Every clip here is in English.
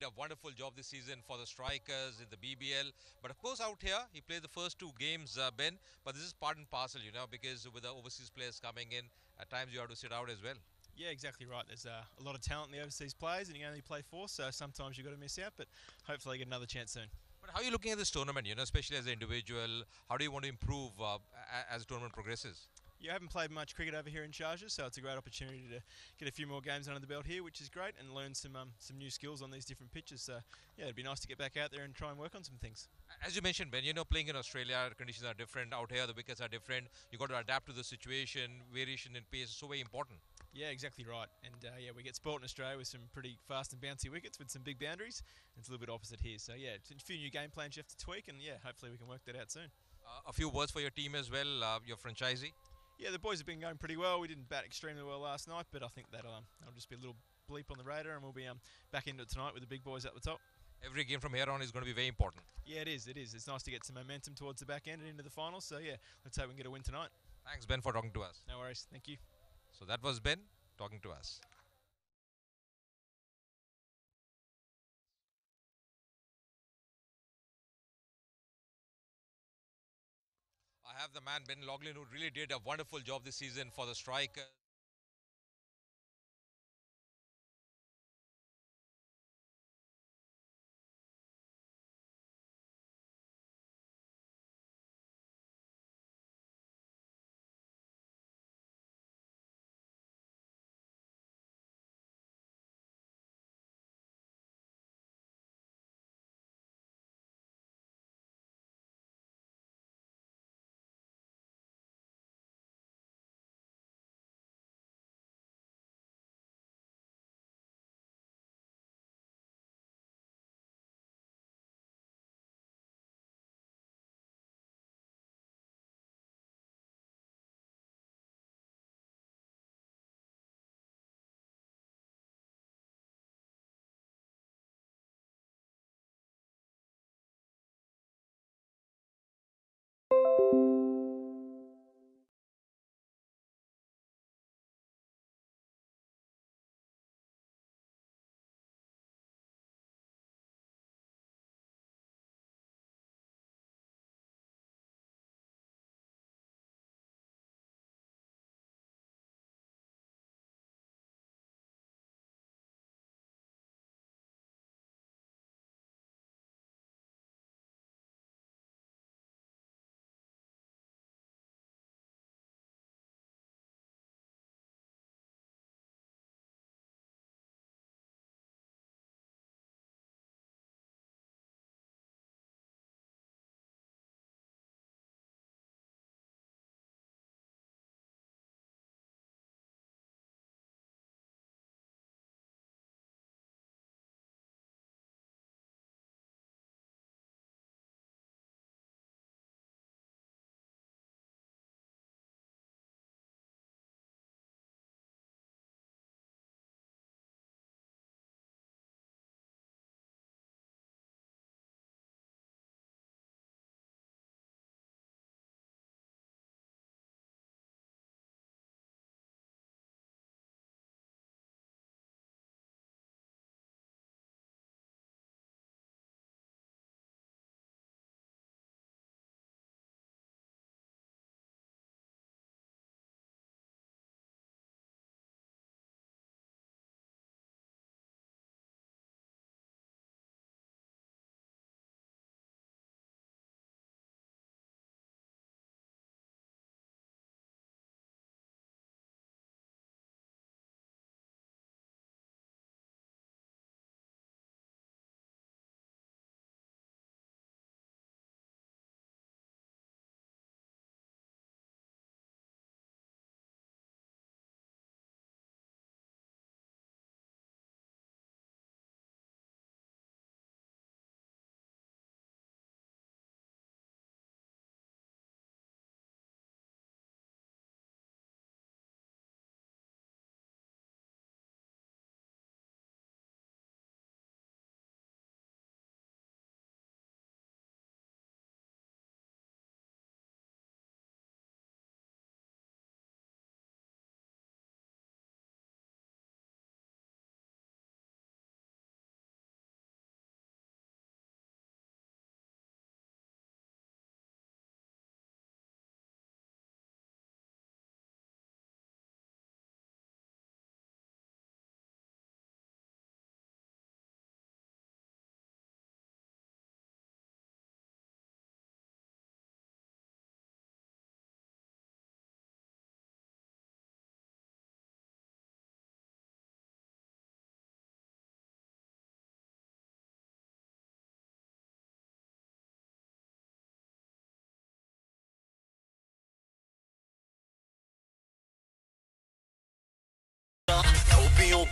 a wonderful job this season for the strikers in the BBL. But of course, out here, he played the first two games, Ben. But this is part and parcel, because with the overseas players coming in, at times you have to sit out as well. Yeah, exactly right. There's a lot of talent in the overseas players, and you only play four, so sometimes you've got to miss out. But hopefully, get another chance soon. But how are you looking at this tournament, especially as an individual? How do you want to improve as the tournament progresses? You haven't played much cricket over here in Sharjah, so it's a great opportunity to get a few more games under the belt here, which is great, and learn some new skills on these different pitches. So yeah, it'd be nice to get back out there and try and work on some things. As you mentioned, Ben, playing in Australia, the conditions are different. Out here, the wickets are different. You got to adapt to the situation. Variation in pace is so very important. Yeah, exactly right. And yeah, we get sport in Australia with some pretty fast and bouncy wickets with some big boundaries. It's a little bit opposite here. So yeah, a few new game plans you have to tweak, and yeah, hopefully we can work that out soon. A few words for your team as well, your franchisee. Yeah, the boys have been going pretty well. We didn't bat extremely well last night, but I think that'll just be a little bleep on the radar, and we'll be back into it tonight with the big boys at the top. Every game from here on is going to be very important. Yeah, it is. It is. It's nice to get some momentum towards the back end and into the finals. So yeah, let's hope we can get a win tonight. Thanks, Ben, for talking to us. No worries. Thank you. So that was Ben talking to us. I have the man Ben Loughlin, who really did a wonderful job this season for the strikers.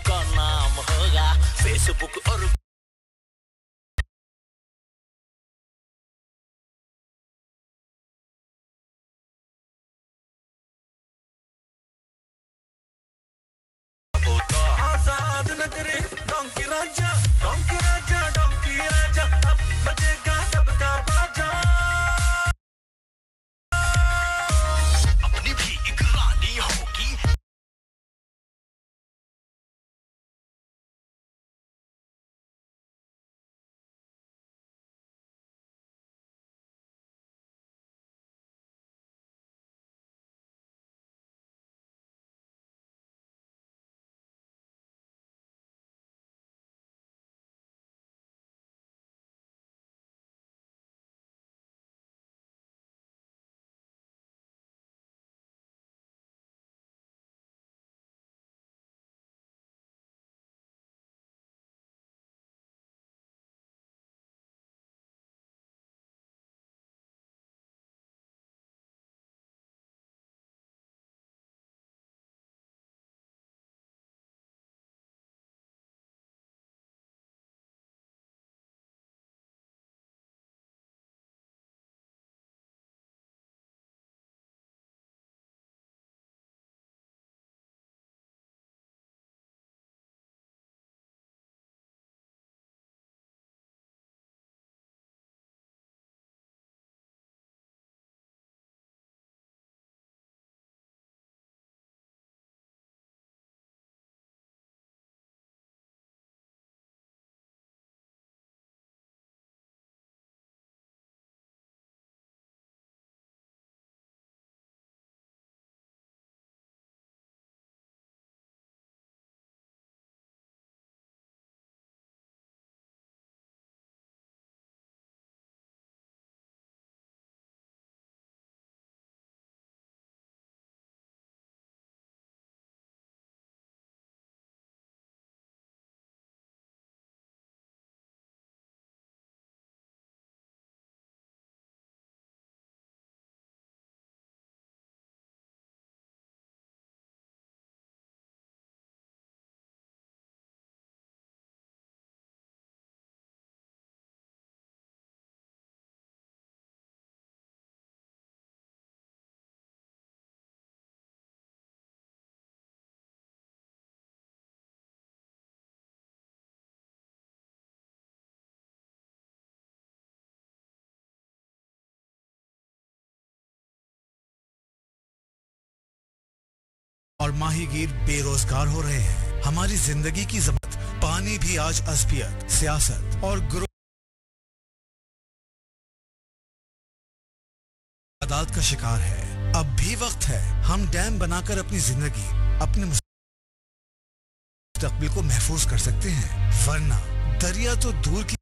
का नाम होगा Facebook और आजाद नगरी donkey राजा donkey राजा donkey राजा अब बजेगा सबका बाजा अपनी भी एक रानी होगी और माहीगीर बेरोजगार हो रहे हैं। हमारी जिंदगी की जरूरत पानी भी आज असबियत, सियासत और ग्रोथ अदालत का शिकार है। अब भी वक्त है हम डैम बनाकर अपनी जिंदगी, अपने मुस्तकबिल को महफूज कर सकते हैं, वरना दरिया तो दूर की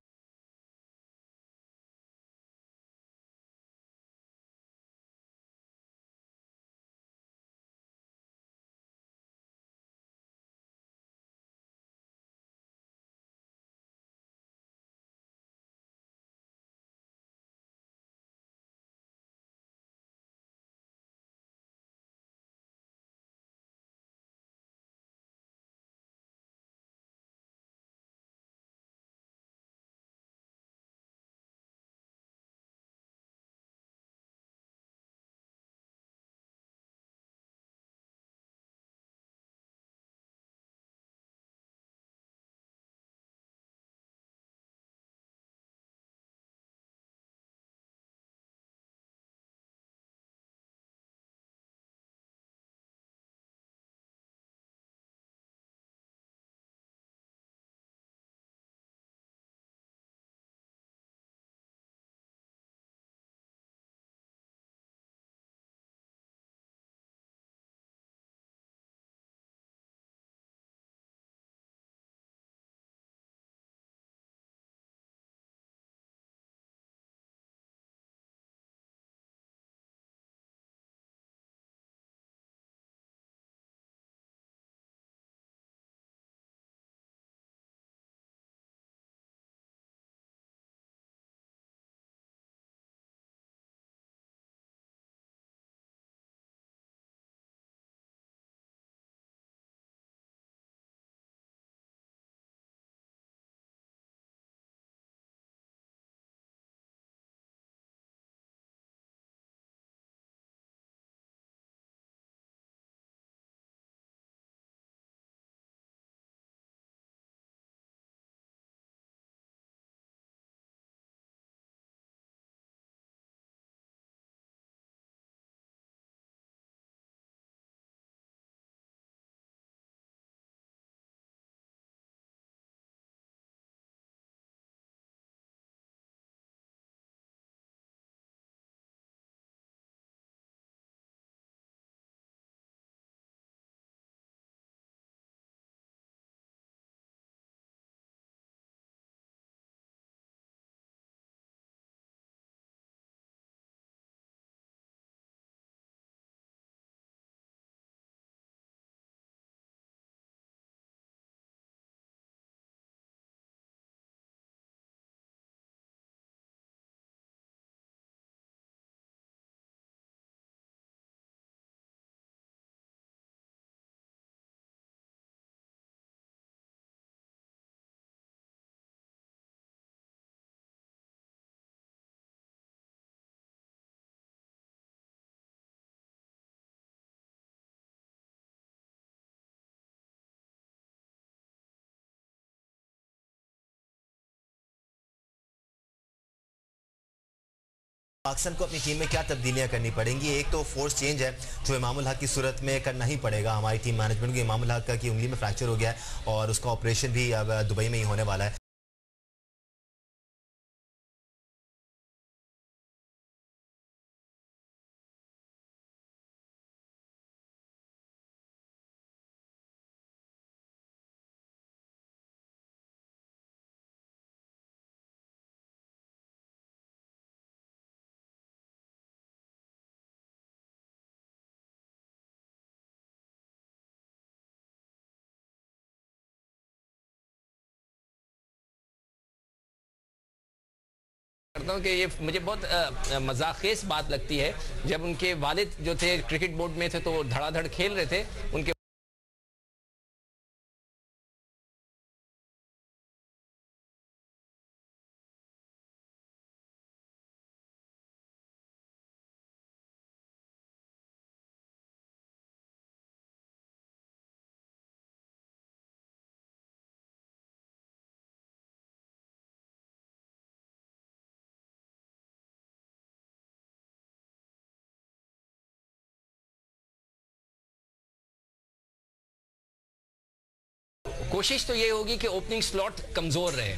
पाकिस्तान को अपनी टीम में क्या तब्दीलियां करनी पड़ेंगी? एक तो फोर्स चेंज है जो इमामुल हक की सूरत में करना ही पड़ेगा हमारी टीम मैनेजमेंट को। इमामुल हक की उंगली में फ्रैक्चर हो गया है और उसका ऑपरेशन भी अब दुबई में ही होने वाला है। करता हूँ कि ये मुझे बहुत मजाक़ेज़ बात लगती है। जब उनके वालिद जो थे क्रिकेट बोर्ड में थे तो धड़ाधड़ खेल रहे थे, उनके कोशिश तो ये होगी कि ओपनिंग स्लॉट कमज़ोर रहे।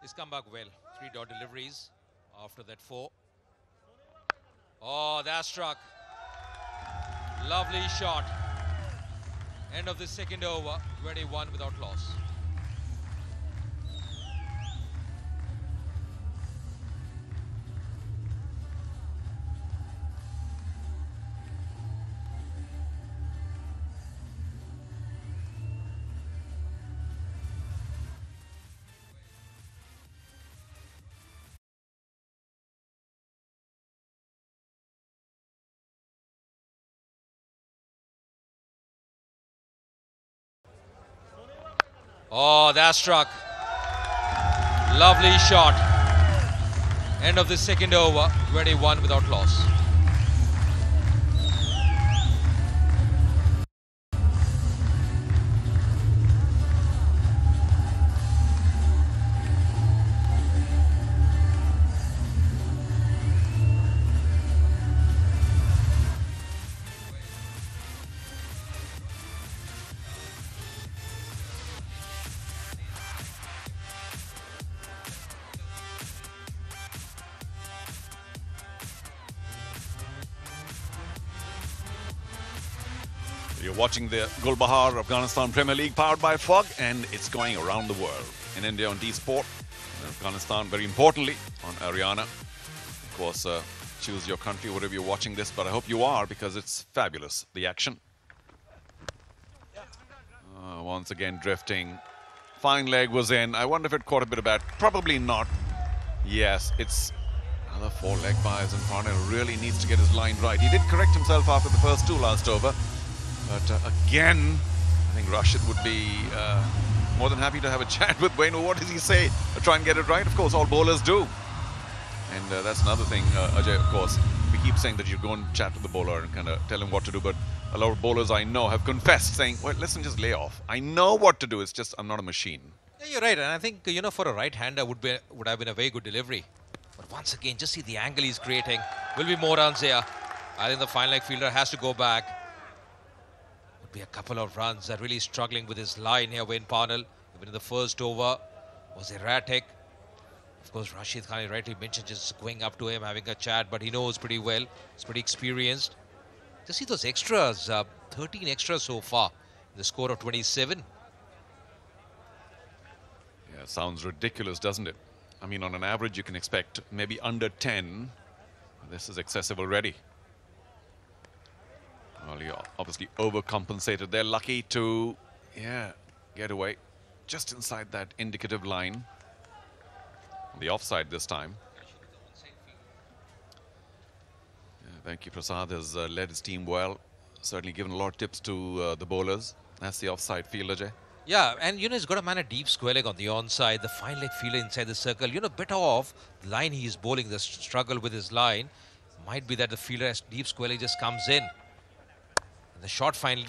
He's come back well. 3 dot deliveries after that 4. Oh, that struck. Lovely shot. End of the second over. 21 without loss. Oh, that struck. Lovely shot. End of the second over. 21 without loss. You're watching the Gulbahar Afghanistan Premier League powered by Fog, and it's going around the world. In India on D-Sport, in Afghanistan very importantly on Ariana. Of course, choose your country wherever you're watching this, but I hope you are because it's fabulous, the action. Once again drifting. Fine leg was in. I wonder if it caught a bit of bat. Probably not. Yes, it's another 4 leg buys, and Parnell really needs to get his line right. He did correct himself after the first 2 last over. But again, I think Rashid would be more than happy to have a chat with Wayne. What does he say? Try and get it right? Of course, all bowlers do. And that's another thing, Ajay, of course. We keep saying that you go and chat with the bowler and kind of tell him what to do. But a lot of bowlers I know have confessed saying, well, listen, just lay off. I know what to do. It's just I'm not a machine. Yeah, you're right. And I think, you know, for a right-hander would have been a very good delivery. But once again, just see the angle he's creating. Will be more runs here. I think the fine leg fielder has to go back. Be a couple of runs. Really struggling with his line here, Wayne Parnell. Even in the first over was erratic. Of course, Rashid Khan rightly mentioned just going up to him, having a chat, but he knows pretty well. He's pretty experienced. Just see those extras, 13 extras so far. The score of 27. Yeah, sounds ridiculous, doesn't it? I mean, on an average, you can expect maybe under 10. This is excessive already. Well, he obviously overcompensated. They're lucky to, get away just inside that indicative line. The offside this time. Venki Prasad has led his team well. Certainly given a lot of tips to the bowlers. That's the offside field, Ajay. Yeah, and you know, he's got a man a deep square leg on the onside. The fine leg fielder inside the circle. You know, better off the line he's bowling, the struggle with his line. Might be that the fielder as deep square leg just comes in. And the short fine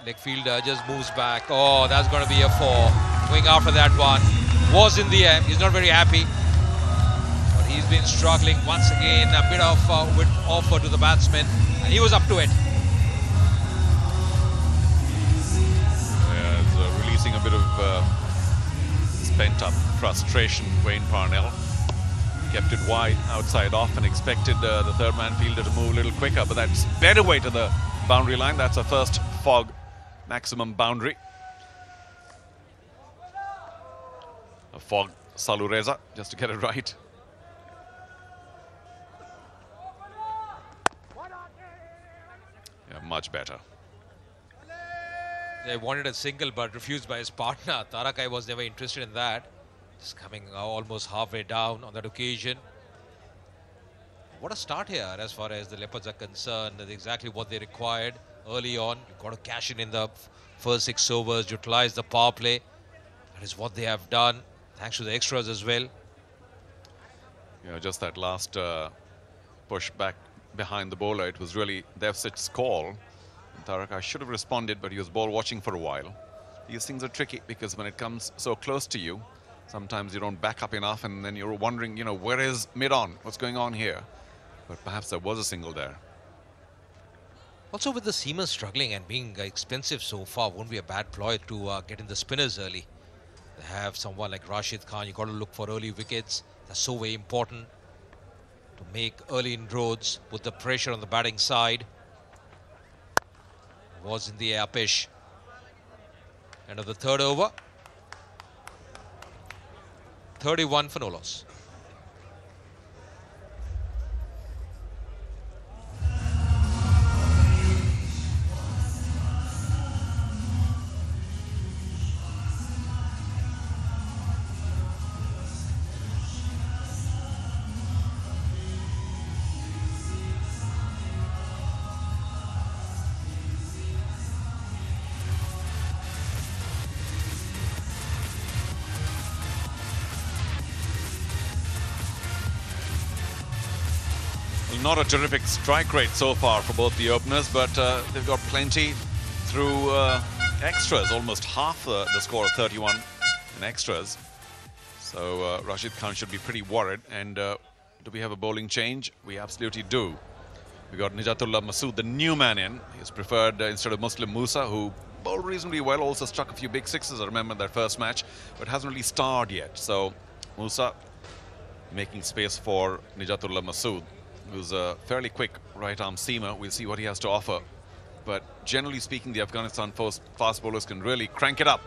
leg fielder just moves back. Oh, that's going to be a 4. Going after that one. Was in the air. He's not very happy. But he's been struggling once again. A bit of with offer to the batsman. And he was up to it. Yeah, it's releasing a bit of spent-up frustration, Wayne Parnell. Kept it wide, outside off, and expected the third-man fielder to move a little quicker. But that's better way to the boundary line. That's a first Fog maximum boundary. A Fog Salureza, just to get it right. Yeah, much better. They wanted a single but refused by his partner. Tarakai was never interested in that. Just coming almost halfway down on that occasion. What a start here as far as the Leopards are concerned. That's exactly what they required early on. You've got to cash in the first 6 overs, utilize the power play. That is what they have done, thanks to the extras as well. Yeah, just that last push back behind the bowler. It was really Devsit's call. Tarakai should have responded, but he was ball watching for a while. These things are tricky because when it comes so close to you, sometimes you don't back up enough and then you're wondering, you know, where is mid-on? What's going on here? But perhaps there was a single there. Also with the seamers struggling and being expensive so far, won't be a bad ploy to get in the spinners early. They have someone like Rashid Khan, you got to look for early wickets. That's so very important to make early inroads, put the pressure on the batting side. Was in the air pitch. End of the third over. 31 for no loss. Not a terrific strike rate so far for both the openers, but they've got plenty through extras, almost half the score of 31 in extras. So Rashid Khan should be pretty worried. And do we have a bowling change? We absolutely do. We got Nijatullah Masood, the new man in. He's preferred instead of Muslim Musa, who bowled reasonably well, also struck a few big sixes, I remember, in their first match, but hasn't really starred yet. So Musa making space for Nijatullah Masood, who's a fairly quick right-arm seamer. We'll see what he has to offer. But generally speaking, the Afghanistan fast bowlers can really crank it up.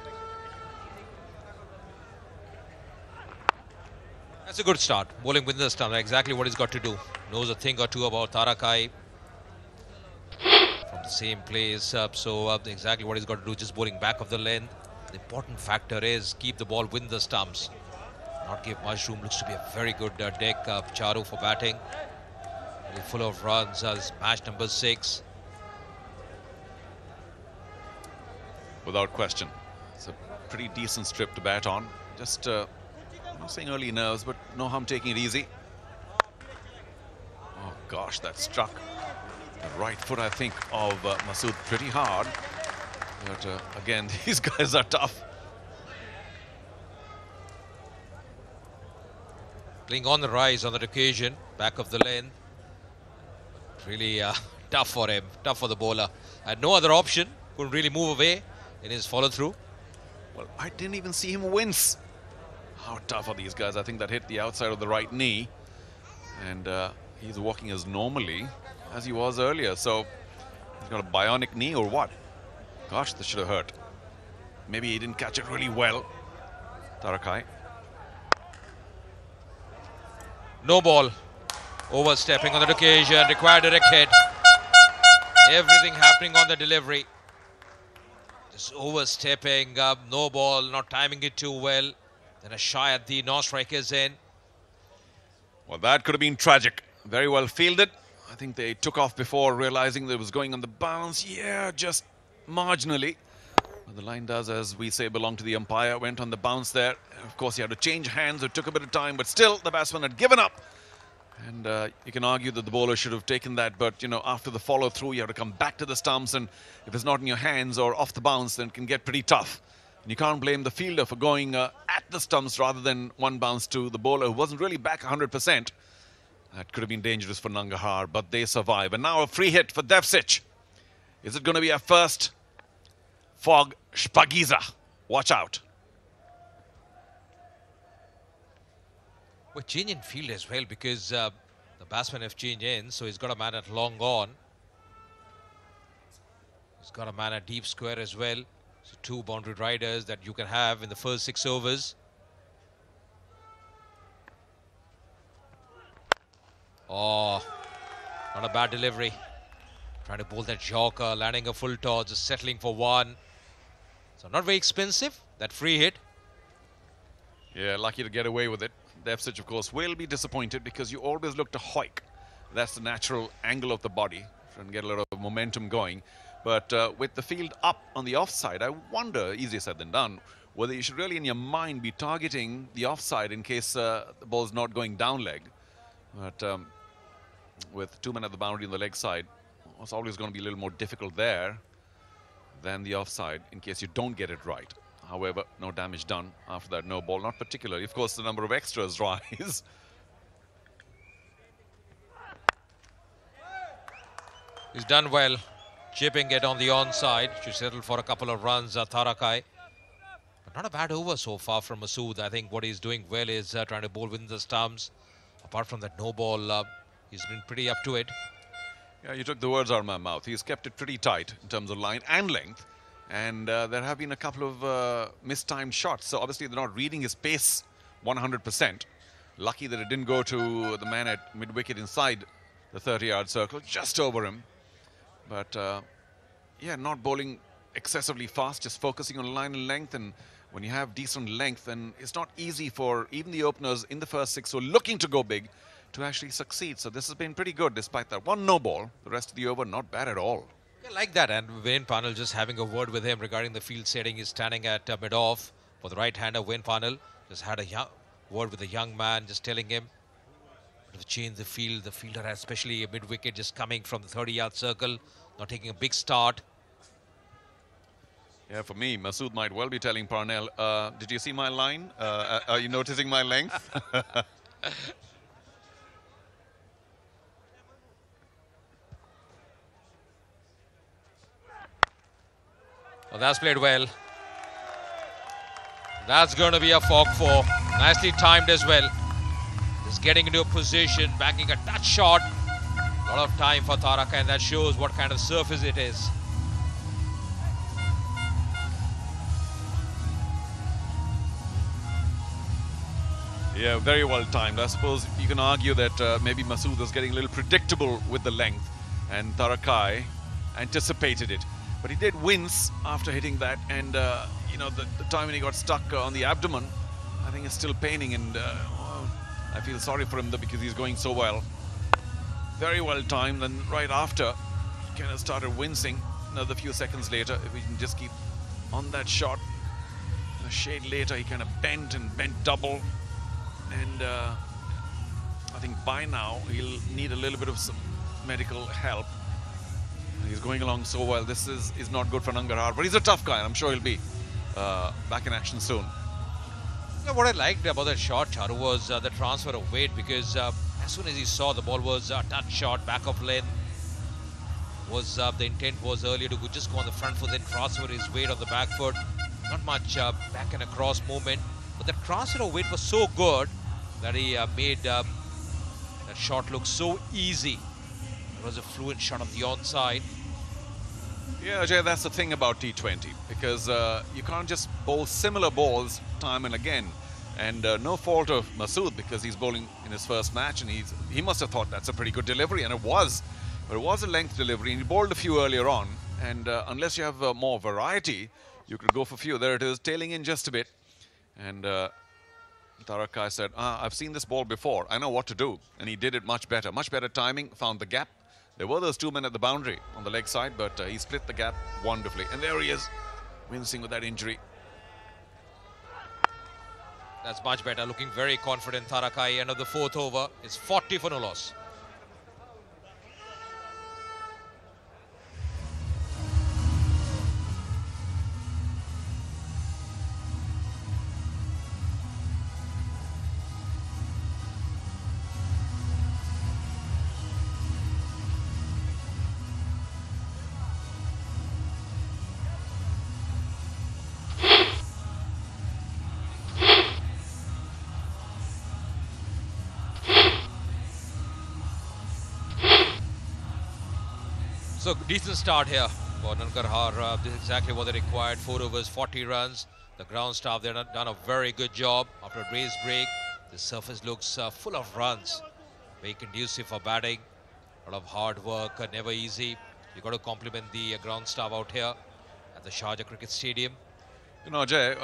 That's a good start. Bowling within the stump, exactly what he's got to do. Knows a thing or two about Tarakai. From the same place, exactly what he's got to do, just bowling back of the length. The important factor is keep the ball within the stumps. Not give much room. Looks to be a very good deck, Charu, for batting. Full of runs. This match number 6. Without question. It's a pretty decent strip to bat on. Just, I'm not saying early nerves, but no harm taking it easy. Oh gosh, that struck the right foot, I think, of Masood pretty hard. But again, these guys are tough. Playing on the rise on that occasion, back of the length. Really tough for him, tough for the bowler. Had no other option, couldn't really move away in his follow-through. Well, I didn't even see him wince. How tough are these guys? I think that hit the outside of the right knee. And he's walking as normally as he was earlier. So he's got a bionic knee or what? Gosh, this should have hurt. Maybe he didn't catch it really well. Tarakai. No ball. Overstepping on that occasion, required direct hit. Everything happening on the delivery. Just overstepping, no ball, not timing it too well. Then a shy at the non-strikers in. Well, that could have been tragic. Very well fielded. I think they took off before realizing that it was going on the bounce. Yeah, just marginally. But the line does, as we say, belong to the umpire. Went on the bounce there. Of course, he had to change hands. It took a bit of time, but still the batsman had given up. And you can argue that the bowler should have taken that, but, you know, after the follow-through, you have to come back to the stumps, and if it's not in your hands or off the bounce, then it can get pretty tough. And you can't blame the fielder for going at the stumps rather than one bounce to the bowler, who wasn't really back 100%. That could have been dangerous for Kandahar, but they survive. And now a free hit for Devsic. Is it going to be a first? Fog Spagiza. Watch out. Well, change in field as well, because the batsmen have changed in, so he's got a man at long on. He's got a man at deep square as well. So 2 boundary riders that you can have in the first 6 overs. Oh, not a bad delivery. Trying to bowl that Joker, landing a full toss, just settling for 1. So not very expensive, that free hit. Yeah, lucky to get away with it. Devsic, of course, will be disappointed because you always look to hoik. That's the natural angle of the body, trying to get a lot of momentum going. But with the field up on the offside, I wonder, easier said than done, whether you should really in your mind be targeting the offside in case the ball's not going down leg. But with 2 men at the boundary on the leg side, it's always going to be a little more difficult there than the offside in case you don't get it right. However, no damage done after that no ball, not particularly. Of course, the number of extras rise. He's done well, chipping it on the onside. Should settle for a couple of runs, Tarakai. Not a bad over so far from Masood. I think what he's doing well is trying to bowl within the stumps. Apart from that no ball, he's been pretty up to it. Yeah, you took the words out of my mouth. He's kept it pretty tight in terms of line and length. And there have been a couple of mistimed shots. So obviously they're not reading his pace 100%. Lucky that it didn't go to the man at mid-wicket inside the 30-yard circle, just over him. But yeah, not bowling excessively fast, just focusing on line and length. And when you have decent length, then it's not easy for even the openers in the first 6 who are looking to go big to actually succeed. So this has been pretty good despite that one no ball. The rest of the over not bad at all. Yeah, like that. And Wayne Parnell just having a word with him regarding the field setting. He's standing at mid-off for the right-hander. Wayne Parnell just had a word with the young man, just telling him to change the field. The fielder, especially a mid-wicket, just coming from the 30-yard circle, not taking a big start. Yeah, for me, Masood might well be telling Parnell, did you see my line? Are you noticing my length? Well, that's played well. That's going to be a fork 4. Nicely timed as well. Just getting into a position, backing a touch shot. A lot of time for Taraka, and that shows what kind of surface it is. Yeah, very well timed. I suppose you can argue that maybe Masood was getting a little predictable with the length, and Tarakai anticipated it. But he did wince after hitting that, and you know, the time when he got stuck on the abdomen, I think it's still paining, and I feel sorry for him though, because he's going so well. Very well timed, and right after, he kind of started wincing. Another few seconds later, if we can just keep on that shot. A shade later, he kind of bent double, and I think by now he'll need a little bit of some medical help. He's going along so well. This is not good for Kandahar, but he's a tough guy, and I'm sure he'll be back in action soon. Yeah, what I liked about that shot, Charu, was the transfer of weight, because as soon as he saw the ball was a touch shot, back of lane, was the intent was earlier to just go on the front foot, then transfer his weight on the back foot. Not much back and across movement, but the transfer of weight was so good that he made that shot look so easy. It was a fluent shot of the onside. Yeah, Ajay, that's the thing about T20, because you can't just bowl similar balls time and again. And no fault of Masood, because he's bowling in his first match, and he must have thought that's a pretty good delivery, and it was. But it was a length delivery, and he bowled a few earlier on. And unless you have more variety, you could go for a few. There it is, tailing in just a bit. And Tarakai said, I've seen this ball before. I know what to do. And he did it much better timing, found the gap. There were those 2 men at the boundary on the leg side, but he split the gap wonderfully. And there he is, wincing with that injury. That's much better. Looking very confident, Tarakai. End of the 4th over. It's 40 for no loss. So decent start here for Kandahar. This is exactly what they required. 4 overs, 40 runs. The ground staff, they've done a very good job. After a race break, the surface looks full of runs. Very conducive for batting. A lot of hard work, never easy. You've got to compliment the ground staff out here at the Sharjah Cricket Stadium. You know, Jay,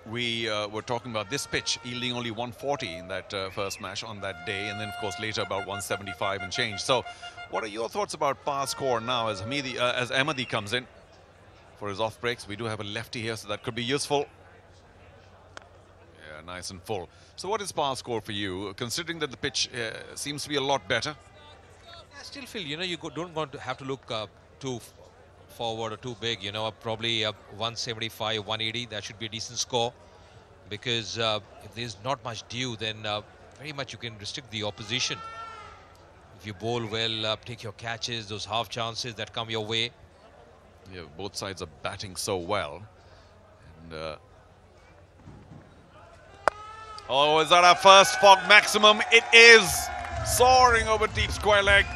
we were talking about this pitch yielding only 140 in that first match on that day, and then, of course, later about 175 and change. So, what are your thoughts about par score now as Ahmadi comes in for his off breaks? We do have a lefty here, so that could be useful. Yeah, nice and full. So, what is par score for you, considering that the pitch seems to be a lot better? I still feel, you know, you don't want to have to look too forward or too big, you know, probably 175, 180, that should be a decent score, because if there's not much dew, then very much you can restrict the opposition. If you bowl well, take your catches, those half chances that come your way. Yeah, both sides are batting so well, and Oh, is that our first fog maximum? It is! Soaring over deep square leg.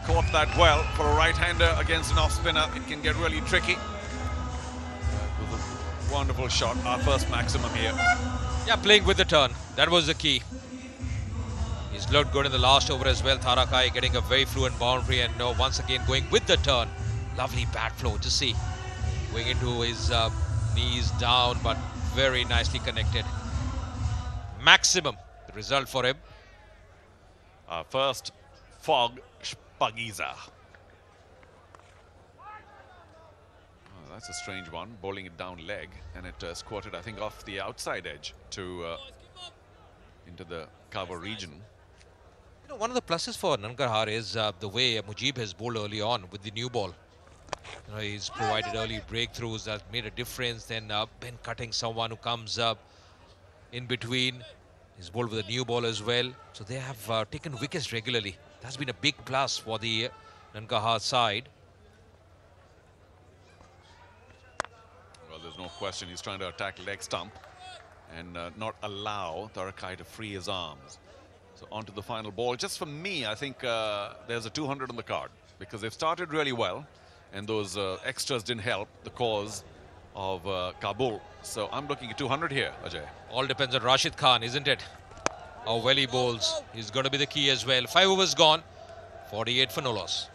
Caught that well. For a right-hander against an off-spinner, it can get really tricky. It was a wonderful shot. Our first maximum here. Yeah, playing with the turn. That was the key. He's looked good in the last over as well. Tharakai getting a very fluent boundary and once again going with the turn. Lovely bat flow. Just see. Going into his knees down, but very nicely connected. Maximum, the result for him. Our first fog Spagiza. Oh, that's a strange one. Bowling it down leg, and it squatted, I think, off the outside edge to into the cover region. You know, one of the pluses for Kandahar is the way Mujib has bowled early on with the new ball. You know, he's provided early breakthroughs that made a difference. Then been cutting someone who comes up in between. He's bowled with a new ball as well. So they have taken wickets regularly. That's been a big plus for the Kandahar side. Well, there's no question he's trying to attack leg stump and not allow Tharakai to free his arms. So on to the final ball. Just for me, I think there's a 200 on the card because they've started really well and those extras didn't help the cause of Kabul. So I'm looking at 200 here, Ajay. All depends on Rashid Khan, isn't it? How well he bowls. He's going to be the key as well. 5 overs gone. 48 for no loss.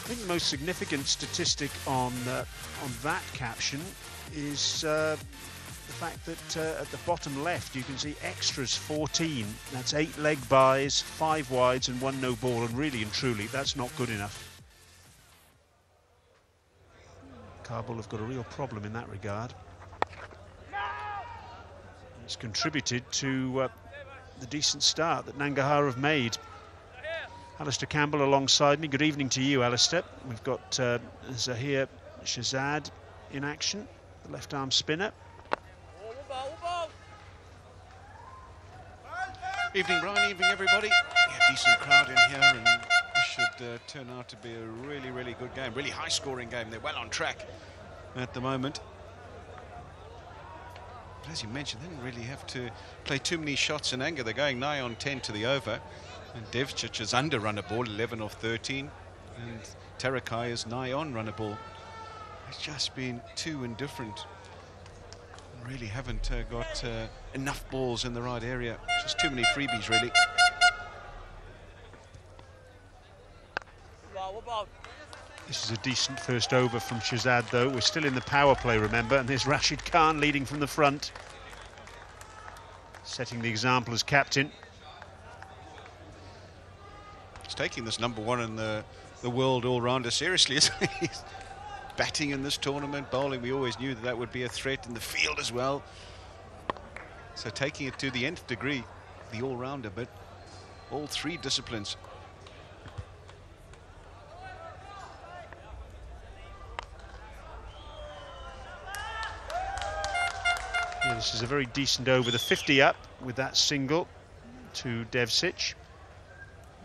I think the most significant statistic on that caption is the fact that at the bottom left you can see extras 14. That's 8 leg byes, 5 wides and 1 no ball, and really and truly that's not good enough. Kabul have got a real problem in that regard. It's contributed to the decent start that Kandahar have made. Alistair Campbell alongside me. Good evening to you, Alistair. We've got Zahir Shahzad in action, the left-arm spinner. Evening, Brian. Evening, everybody. Yeah, decent crowd in here, and this should turn out to be a really, really good game. Really high-scoring game. They're well on track at the moment. But as you mentioned, they didn't really have to play too many shots in anger. They're going nigh on 10 to the over. And Devcic is under runner ball, 11 of 13. And Tharakai is nigh on runner ball. It's just been too indifferent. Really haven't got enough balls in the right area. Just too many freebies, really. This is a decent first over from Shahzad, though. We're still in the power play, remember, and there's Rashid Khan leading from the front, setting the example as captain. He's taking this #1 in the world all-rounder seriously, isn't he? He's batting in this tournament, bowling. We always knew that that would be a threat in the field as well. So taking it to the nth degree, the all-rounder, but all 3 disciplines. Yeah, this is a very decent over. The 50 up with that single to Devcic.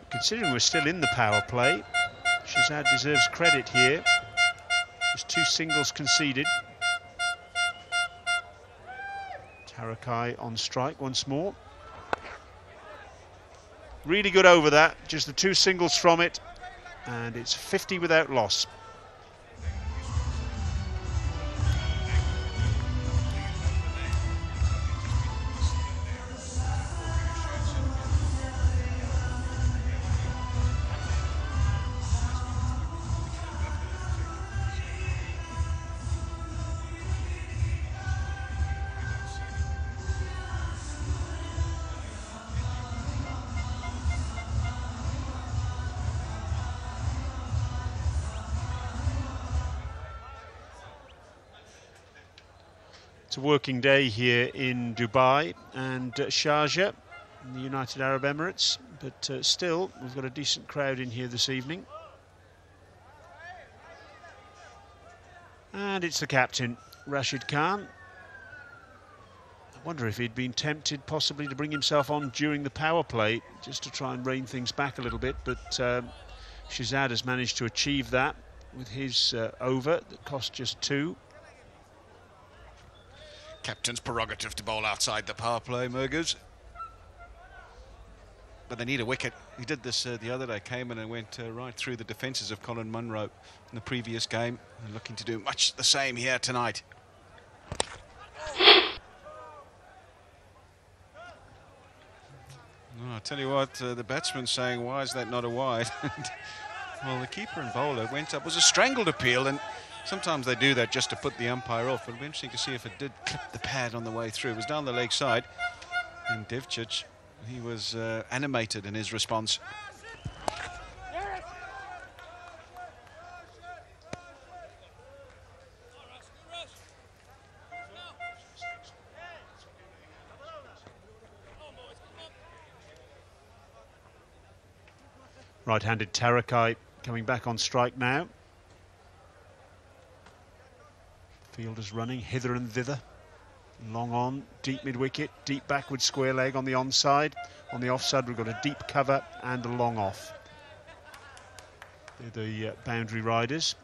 Considering we're still in the power play, Shahzad deserves credit here. Just 2 singles conceded. Tharakai on strike once more. Really good over that, just the 2 singles from it, and it's 50 without loss. It's a working day here in Dubai and Sharjah in the United Arab Emirates, but still we've got a decent crowd in here this evening. And it's the captain, Rashid Khan. I wonder if he'd been tempted possibly to bring himself on during the power play just to try and rein things back a little bit, but Shahzad has managed to achieve that with his over that cost just 2. Captain's prerogative to bowl outside the power play, Mergers. But they need a wicket. He did this the other day, came in and went right through the defences of Colin Munro in the previous game, and looking to do much the same here tonight. Oh, I tell you what, the batsman's saying, why is that not a wide? Well, the keeper and bowler went up. It was a strangled appeal, and sometimes they do that just to put the umpire off. It'll be interesting to see if it did clip the pad on the way through. It was down the leg side, and Devchich, he was animated in his response. Right-handed Tarakai coming back on strike now. Fielders running hither and thither. Long on, deep mid-wicket, deep backward square leg on the onside. On the offside we've got a deep cover and a long off. They're the boundary riders.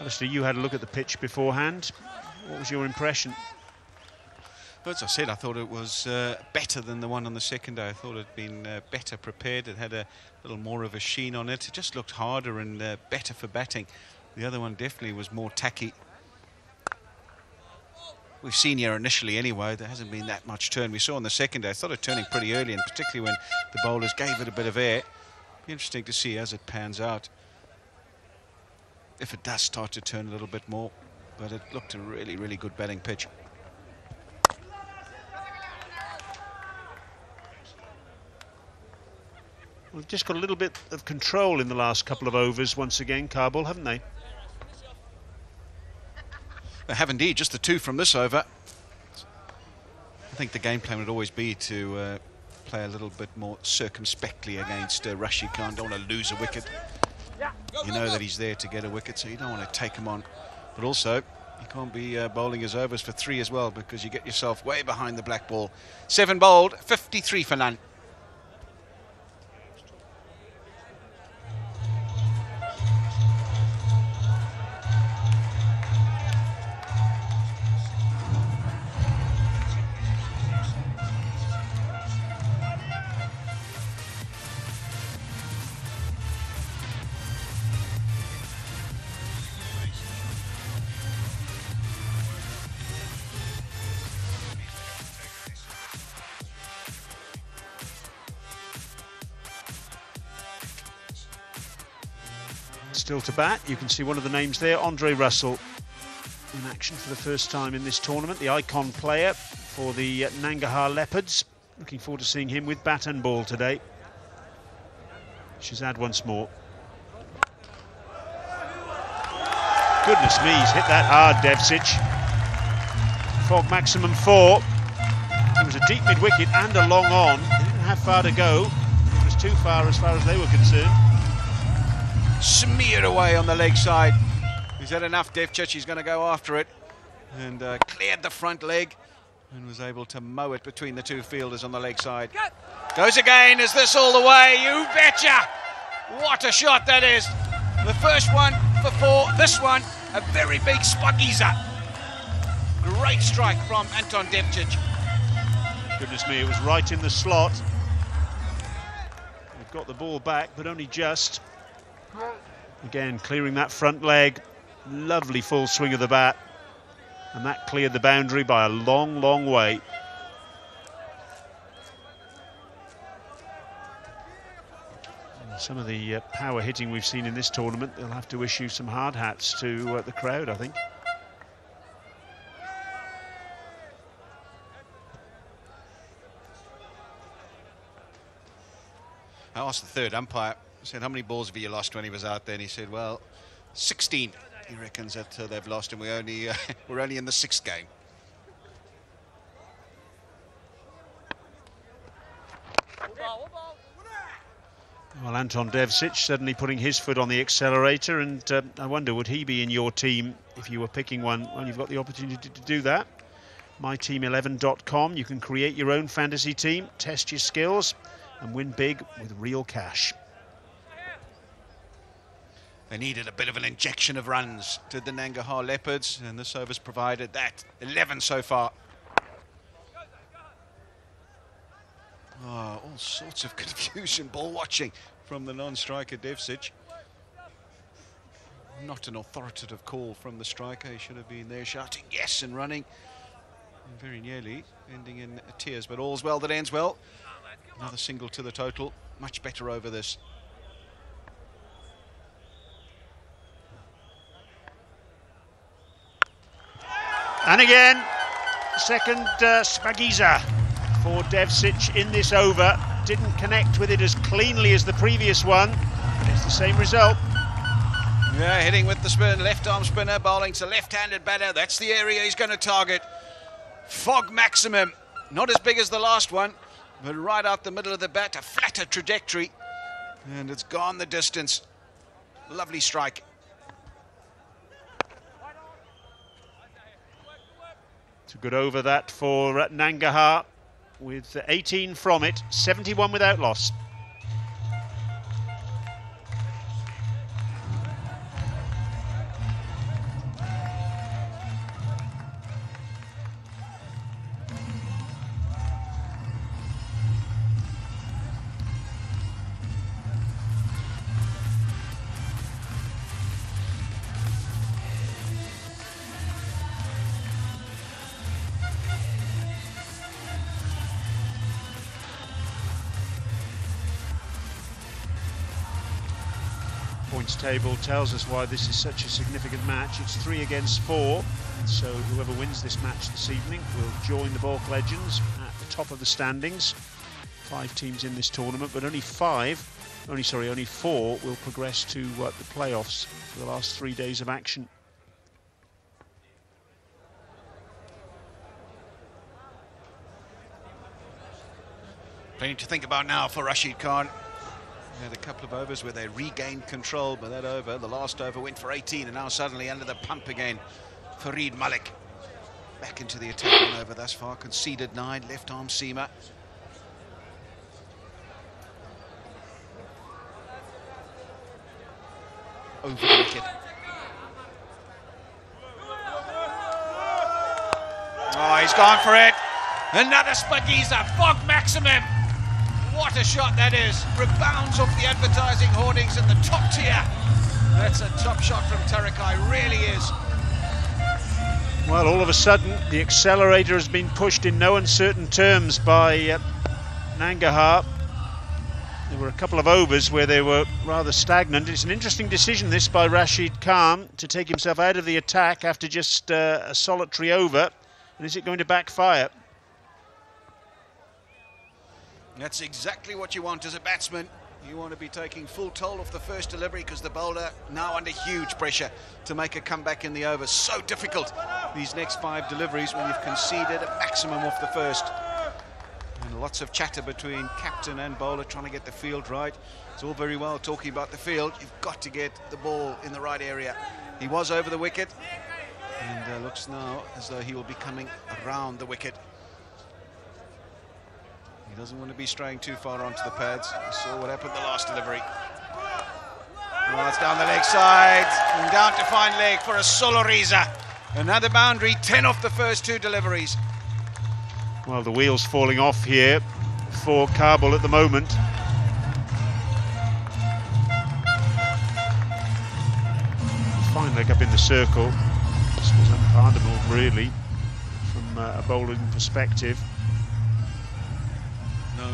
Alistair, you had a look at the pitch beforehand. What was your impression? As I said, I thought it was better than the one on the second day. I thought it had been better prepared. It had a little more of a sheen on it. It just looked harder and better for batting. The other one definitely was more tacky. We've seen here initially anyway, there hasn't been that much turn. We saw on the second day, I thought it turning pretty early, and particularly when the bowlers gave it a bit of air. Be interesting to see as it pans out, if it does start to turn a little bit more. But it looked a really, really good batting pitch. We've just got a little bit of control in the last couple of overs once again, Kabul, haven't they? They have indeed, just the 2 from this over. I think the game plan would always be to play a little bit more circumspectly against Rashid Khan. Don't want to lose a wicket. You know that he's there to get a wicket, so you don't want to take him on. But also, you can't be bowling his overs for 3 as well, because you get yourself way behind the black ball. 7 bowled, 53 for none. Still to bat, you can see one of the names there, Andre Russell, in action for the first time in this tournament, the icon player for the Kandahar Leopards. Looking forward to seeing him with bat and ball today. Shahzad once more. Goodness me, he's hit that hard, Devchich. Fog maximum 4. It was a deep mid-wicket and a long on. They didn't have far to go. It was too far as they were concerned. Smeared away on the leg side. He's had enough, Devchich. He's going to go after it. And cleared the front leg and was able to mow it between the 2 fielders on the leg side. Goes again. Is this all the way? You betcha! What a shot that is. The first one for 4. This one, a very big spuggizer. Great strike from Anton Devchich. Goodness me, it was right in the slot. They've got the ball back, but only just. Again, clearing that front leg. Lovely full swing of the bat. And that cleared the boundary by a long, long way. And some of the power hitting we've seen in this tournament, they'll have to issue some hard hats to the crowd, I think. I asked the third umpire, I said, how many balls have you lost when he was out there? And he said, well, 16. He reckons that they've lost, and we're only in the 6th game. Well, Anton Devcic suddenly putting his foot on the accelerator, and I wonder, would he be in your team if you were picking one? Well, you've got the opportunity to do that. myteam11.com. You can create your own fantasy team, test your skills, and win big with real cash. They needed a bit of an injection of runs, did the Kandahar Leopards, and this over's provided that. 11 so far. Oh, all sorts of confusion, ball watching from the non-striker Devcic. Not an authoritative call from the striker. He should have been there shouting yes and running. And very nearly ending in tears, but all's well that ends well. Another single to the total. Much better over this. And again, second Spagiza for Devcic in this over. Didn't connect with it as cleanly as the previous one. It's the same result. Yeah, hitting with the spin, left arm spinner, bowling to left-handed batter. That's the area he's going to target. Fog maximum, not as big as the last one, but right out the middle of the bat, a flatter trajectory. And it's gone the distance. Lovely strike. It's a good over that for Kandahar, with 18 from it, 71 without loss. Points table tells us why this is such a significant match. It's 3 against 4, so whoever wins this match this evening will join the Balk Legends at the top of the standings. 5 teams in this tournament, but only 4 will progress to the playoffs for the last 3 days of action. Plenty to think about now for Rashid Khan. They had a couple of overs where they regained control, but that over, the last over, went for 18, and now suddenly under the pump again. Farid Malik back into the attacking over thus far, conceded 9, left arm seamer. Over the wicket. Oh, he's gone for it. Another Spagiza, fog maximum. What a shot that is. Rebounds off the advertising hoardings in the top tier. That's a top shot from Tarakai, really is. Well, all of a sudden, the accelerator has been pushed in no uncertain terms by Kandahar. There were a couple of overs where they were rather stagnant. It's an interesting decision, this, by Rashid Khan to take himself out of the attack after just a solitary over. And is it going to backfire? That's exactly what you want as a batsman. You want to be taking full toll of the first delivery, because the bowler now under huge pressure to make a comeback in the over. So difficult, these next 5 deliveries, when you've conceded a maximum off the first. And lots of chatter between captain and bowler trying to get the field right. It's all very well talking about the field. You've got to get the ball in the right area. He was over the wicket, and looks now as though he will be coming around the wicket. He doesn't want to be straying too far onto the pads. You saw what happened the last delivery. Oh, it's down the leg side and down to fine leg for a Soloriza. Another boundary, 10 off the first 2 deliveries. Well, the wheels falling off here for Kabul at the moment. Fine leg up in the circle. This was unpardonable, really, from a bowling perspective.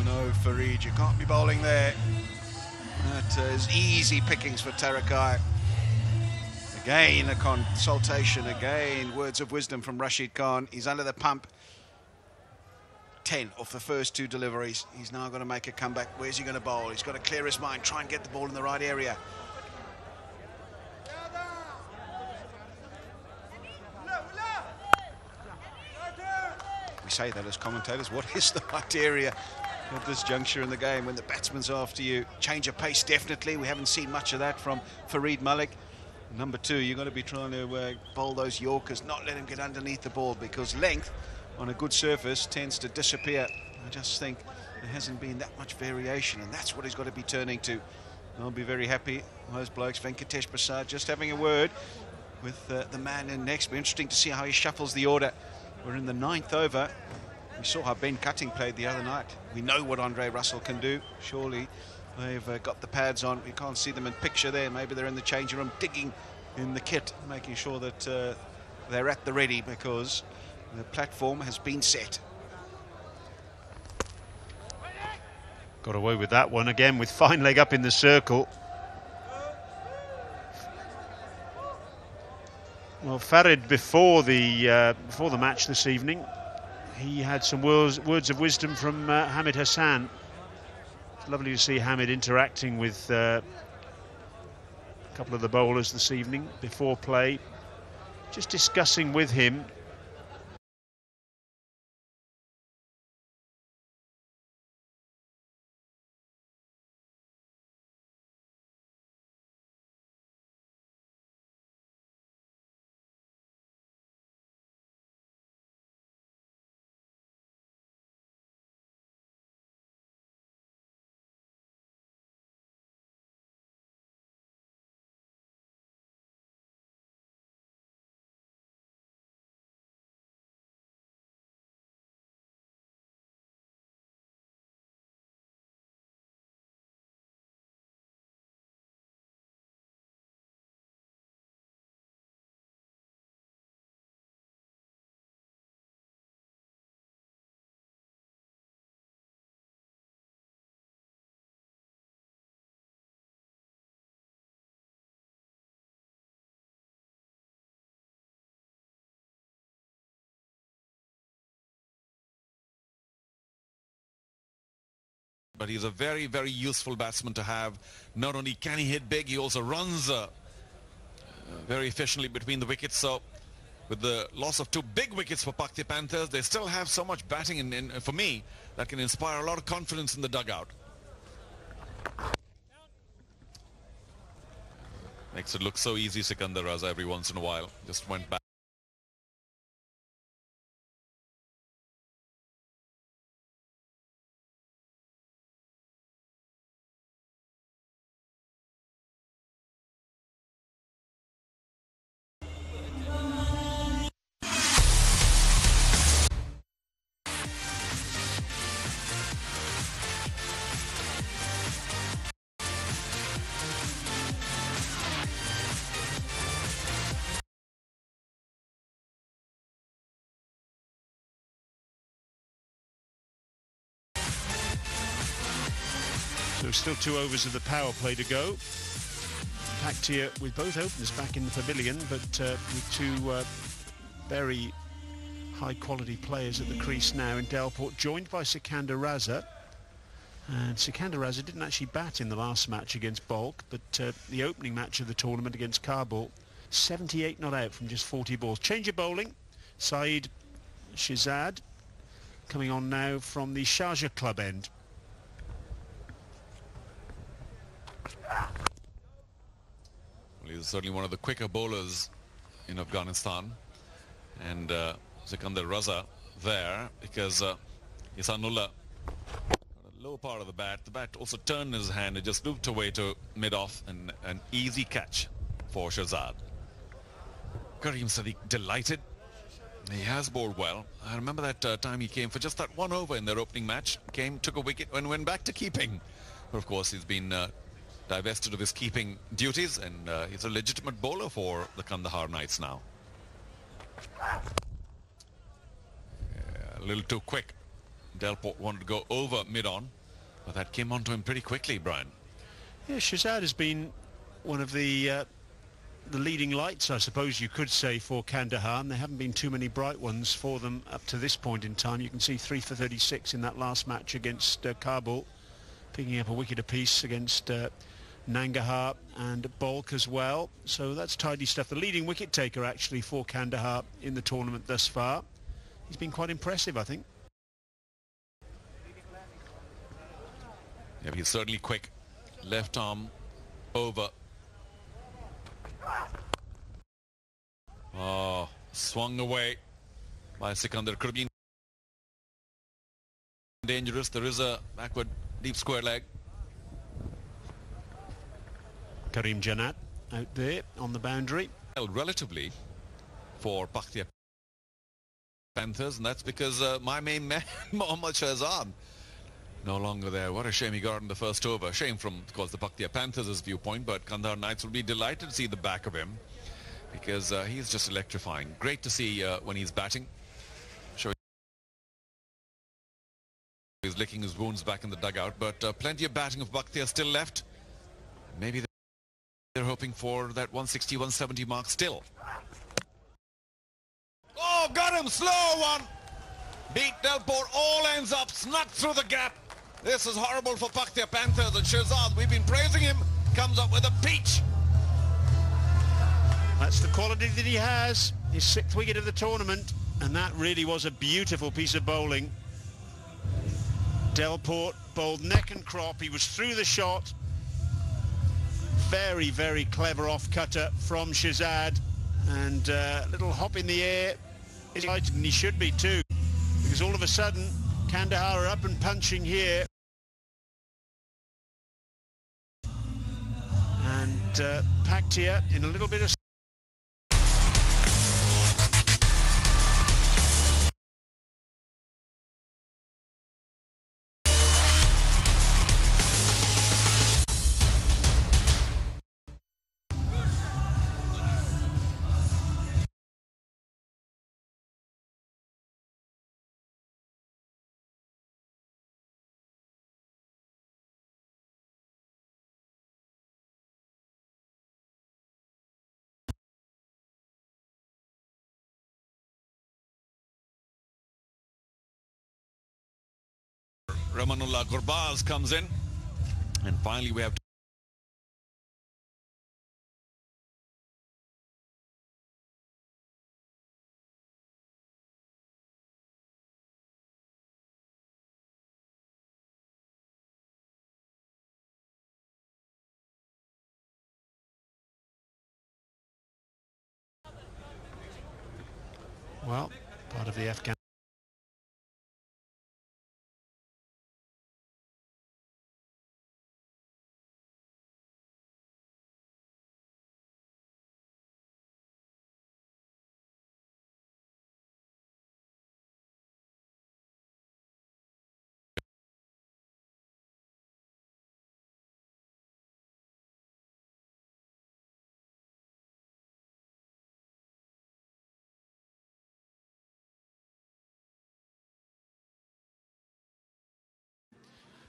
No, Farid, you can't be bowling there. That is easy pickings for Tarakai. Again, a consultation, again, words of wisdom from Rashid Khan. He's under the pump. 10 off the first 2 deliveries. He's now going to make a comeback. Where's he going to bowl? He's got to clear his mind, try and get the ball in the right area. say that as commentators. What is the right area at this juncture in the game when the batsman's after you? Change of pace, definitely. We haven't seen much of that from Farid Malik. Number 2, you've got to be trying to bowl those Yorkers, not let him get underneath the ball, because length on a good surface tends to disappear. I just think there hasn't been that much variation, and that's what he's got to be turning to. I'll be very happy. Those blokes, Venkatesh Prasad, just having a word with the man in next. Be interesting to see how he shuffles the order. We're in the 9th over. We saw how Ben Cutting played the other night. We know what Andre Russell can do. Surely they've got the pads on. We can't see them in picture there. Maybe they're in the changing room digging in the kit, making sure that they're at the ready, because the platform has been set. Got away with that one again with fine leg up in the circle. Well, Farid, before the match this evening, he had some words of wisdom from Hamid Hassan. It's lovely to see Hamid interacting with a couple of the bowlers this evening before play, just discussing with him But he's a very, very useful batsman to have. Not only can he hit big, he also runs very efficiently between the wickets. So with the loss of 2 big wickets for Paktia Panthers, they still have so much batting in, for me, that can inspire a lot of confidence in the dugout. Makes it look so easy, Sikandar Raza, every once in a while. Just went back. So still 2 overs of the power play to go. Paktia with both openers back in the pavilion, but with 2 very high quality players at the crease now in Delport, joined by Sikandar Raza. And Sikandar Raza didn't actually bat in the last match against Bulk, but the opening match of the tournament against Kabul, 78 not out from just 40 balls. Change of bowling. Saeed Shizad coming on now from the Sharjah club end. Well, he's certainly one of the quicker bowlers in Afghanistan. And Sikandar Raza there, because Ihsanullah got a low part of the bat. The bat also turned in his hand. It just looped away to mid-off, and an easy catch for Shahzad. Karim Sadiq delighted. He has bowled well. I remember that time he came for just that 1 over in their opening match. Came, took a wicket, and went back to keeping. But of course, he's been divested of his keeping duties, and he's a legitimate bowler for the Kandahar Knights now. A little too quick. Delport wanted to go over mid-on, but that came onto him pretty quickly, Brian. Yeah, Shahzad has been one of the leading lights, I suppose you could say, for Kandahar, and there haven't been too many bright ones for them up to this point in time. You can see 3 for 36 in that last match against Kabul, picking up a wicket apiece against Nangarhar and Bulk as well. So that's tidy stuff. The leading wicket taker actually for Kandahar in the tournament thus far. he's been quite impressive, I think. Yeah, he's certainly quick. Left arm over. Oh, swung away by Sikandar. Could have been dangerous. There is a backward deep square leg. Karim Janat out there on the boundary. Well, relatively for Paktia Panthers, and that's because my main man, Mohammad Shahzad, no longer there. What a shame he got in the first over. Shame from, of course, the Paktia Panthers' viewpoint, but Kandahar Knights will be delighted to see the back of him because he's just electrifying. Great to see when he's batting. Showing he's licking his wounds back in the dugout, but plenty of batting of Paktia still left. Maybe they're hoping for that 160, 170 mark still. Oh, got him! Slow one! Beat Delport, all ends up, snuck through the gap. This is horrible for Paktia Panthers, and Shahzad, we've been praising him, comes up with a peach. That's the quality that he has. His 6th wicket of the tournament, and that really was a beautiful piece of bowling. Delport bowled neck and crop. He was through the shot. Very, very clever off-cutter from Shahzad, and a little hop in the air. He's right, and he should be too, because all of a sudden Kandahar are up and punching here, and Paktia in a little bit of Ramanullah Gurbaz comes in, and finally we have well, part of the Afghan.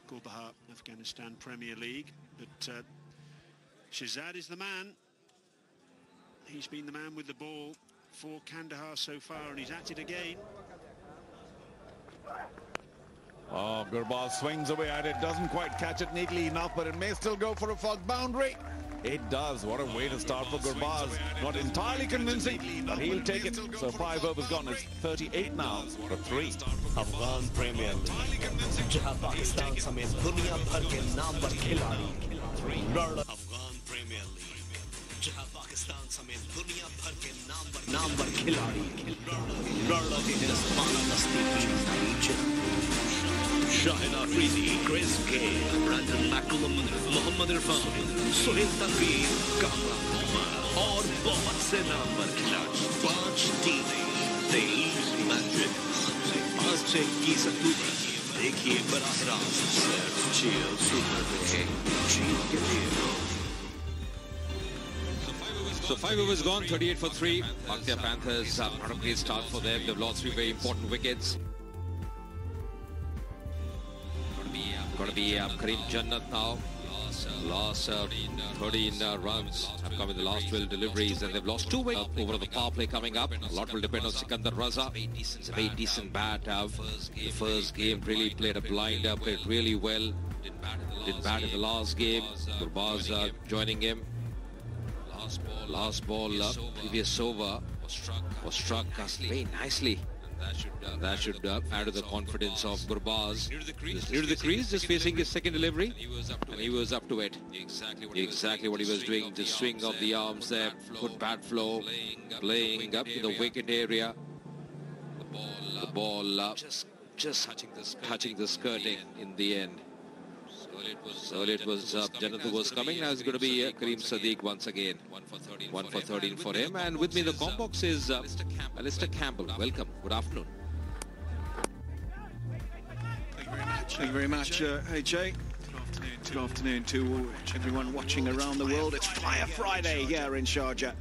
Kandahar, Afghanistan Premier League, but Shahzad is the man. He's been the man with the ball for Kandahar so far, and he's at it again. Oh, Gurbaz swings away at it, doesn't quite catch it neatly enough, but it may still go for a fog boundary. It does. What a way to start for Gurbaz. Not entirely convincing, but he'll take it. So 5 overs gone. It's 38 now for 3. Afghan Premier League, जहां पाकिस्तान समेत दुनिया भर के नामवर खिलाड़ी Afghan Premier League, जहां पाकिस्तान समेत दुनिया भर के नामवर खिलाड़ी लड़ रहे हैं स्पाना दस्ती की Shahid Afridi, Chris Gale, Brandon McCullum, Mohammad Irfan, Sohail Tanveer, Kamran Omar और बहुत से नामवर खिलाड़ी 5 टीमें 23 मैचेस 5 से 21 अक्टूबर देखिए बराह रास्त Chill Super King जीत के लिए So 5 overs gone, 38 for 3. Paktia Panthers, not a great start for them. They've lost 3 very important wickets. Going to be Karim Jannat now. Lost 13 runs have come in the last 12 deliveries, and they've lost 2 wickets over the power play coming up. A lot will depend on Sikandar Raza. It's a very decent bat. The first game really played a blinder, played really well. Didn't bat in the last game. Gurbaz joining him. Last ball, previous over was struck very nicely. That should add to the confidence of Gurbaz. Near to the crease, just facing his second delivery, and he was up to it. Exactly what he was doing. The swing of the arms there, good bat flow, playing up in the wicket area. The ball just touching the skirting in the end. So it was Janatu was coming. Now it's going to be Kareem Sadiq once again. 1 for 13 for him. And with me in the com box is Alistair Campbell. Welcome. Good afternoon. Thank you very much, AJ. Good afternoon to everyone watching around the world. It's Fire Friday here in Sharjah.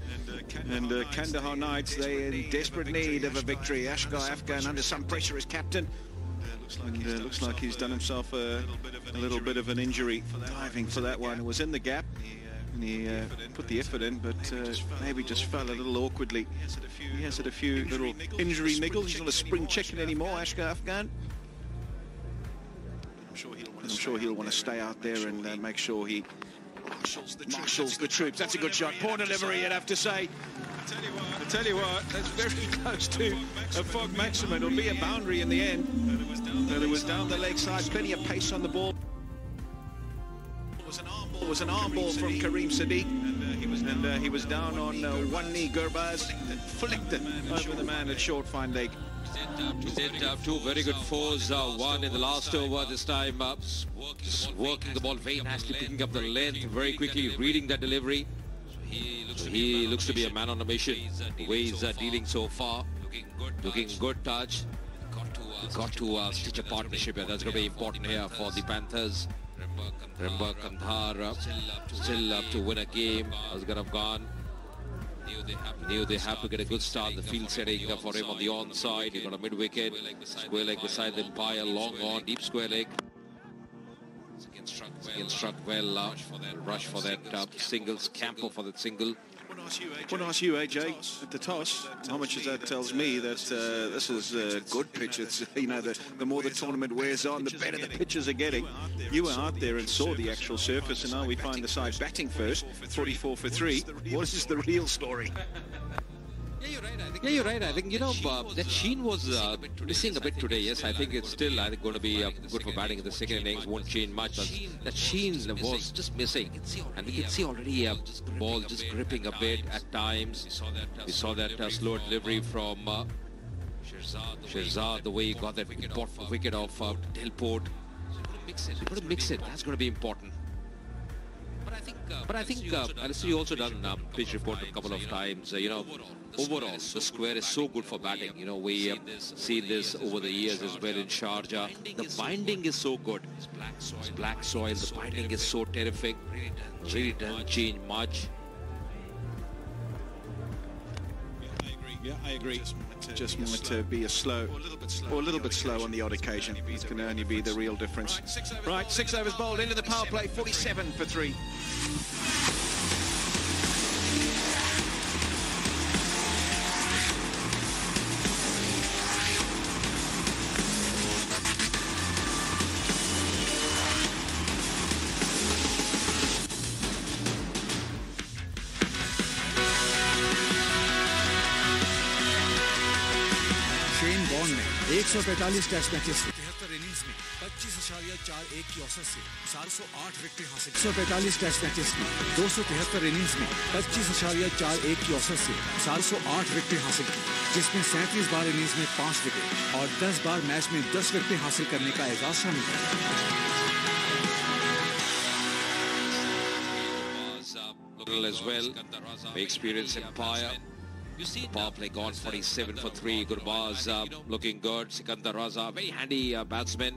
And Kandahar Knights, they're in desperate need of a victory. Ashgar Afghan under some pressure as captain. And looks like he's done himself a little bit of an injury diving for that one. It was in the gap and he put the effort in, but maybe just fell a little awkwardly. He has had a few little injury niggles. He's not a spring chicken anymore, Ashgar Afghan. I'm sure he'll want to stay out there and make sure he marshals the troops. That's a good shot. Poor delivery, you'd have to say. I tell you what, that's very close to a fog maximum. It'll be a boundary in the end. But it was down the leg side, plenty of pace on the ball. It was an arm ball from Kareem Sadiq, and he was down on one knee. Gurbaz flicked it over the man at short fine leg. Did two very good fours, one in the last over this time, just working the ball very nicely, picking up the length very quickly, reading that delivery. He looks to be a man on a mission, the way he's dealing so far, looking good touch. Got to stitch a partnership here. That's going to be important here for the Panthers. Remember, Kandahar still up to win a game. Asghar Afghan knew they have to get a good start. The field setting for him on the onside. He got a mid-wicket, square leg beside the umpire, long on, deep square leg. Again struck well, rush for that single, scamper for that single. I want to ask you, AJ, at the toss, how much that tells me that this is a good pitch. It's, you know, the more the tournament wears on, the better the pitchers are getting. You were out there and saw the actual surface, and now we find the side batting first, 44 for 3. What is the real story? Yeah, you're right. I think, you know, that sheen was missing a bit today. Yes, I think it's still, I think, going to be good for batting in the second innings. Won't change much, but that sheen was just missing. And we can see already the ball just gripping a bit at times. We saw that slow delivery from Shirzad, the way he got that important wicket of Delport. You've got to mix it. That's going to be important. But I think Alistair, you also done pitch report a couple of times. You know, overall, the square is so good for batting. You know, we have seen this over the years as well in Sharjah. The binding is so good. It's black soil. The binding is so terrific. Really doesn't change much. Yeah, I agree. Just want to be a little bit slow on the odd occasion. It can only be the real difference. Right, 6 overs bowled into the power play, 47 for 3. Shane born ने 145 test matches 73 innings में 25.41 की औसत से 408 विकेटें हासिल 145 test matches में 273 innings में 25.41 की औसत से 408 विकेटें हासिल की, जिसमें 37 बार इनिंग्स में 5 विकेट और 10 बार मैच में 10 विकेटें हासिल करने का एजाज शामिल है. As well, the experienced Empire. Power play gone 47 for 3. Gurbaz looking good. Sikandar Raza, very handy batsman.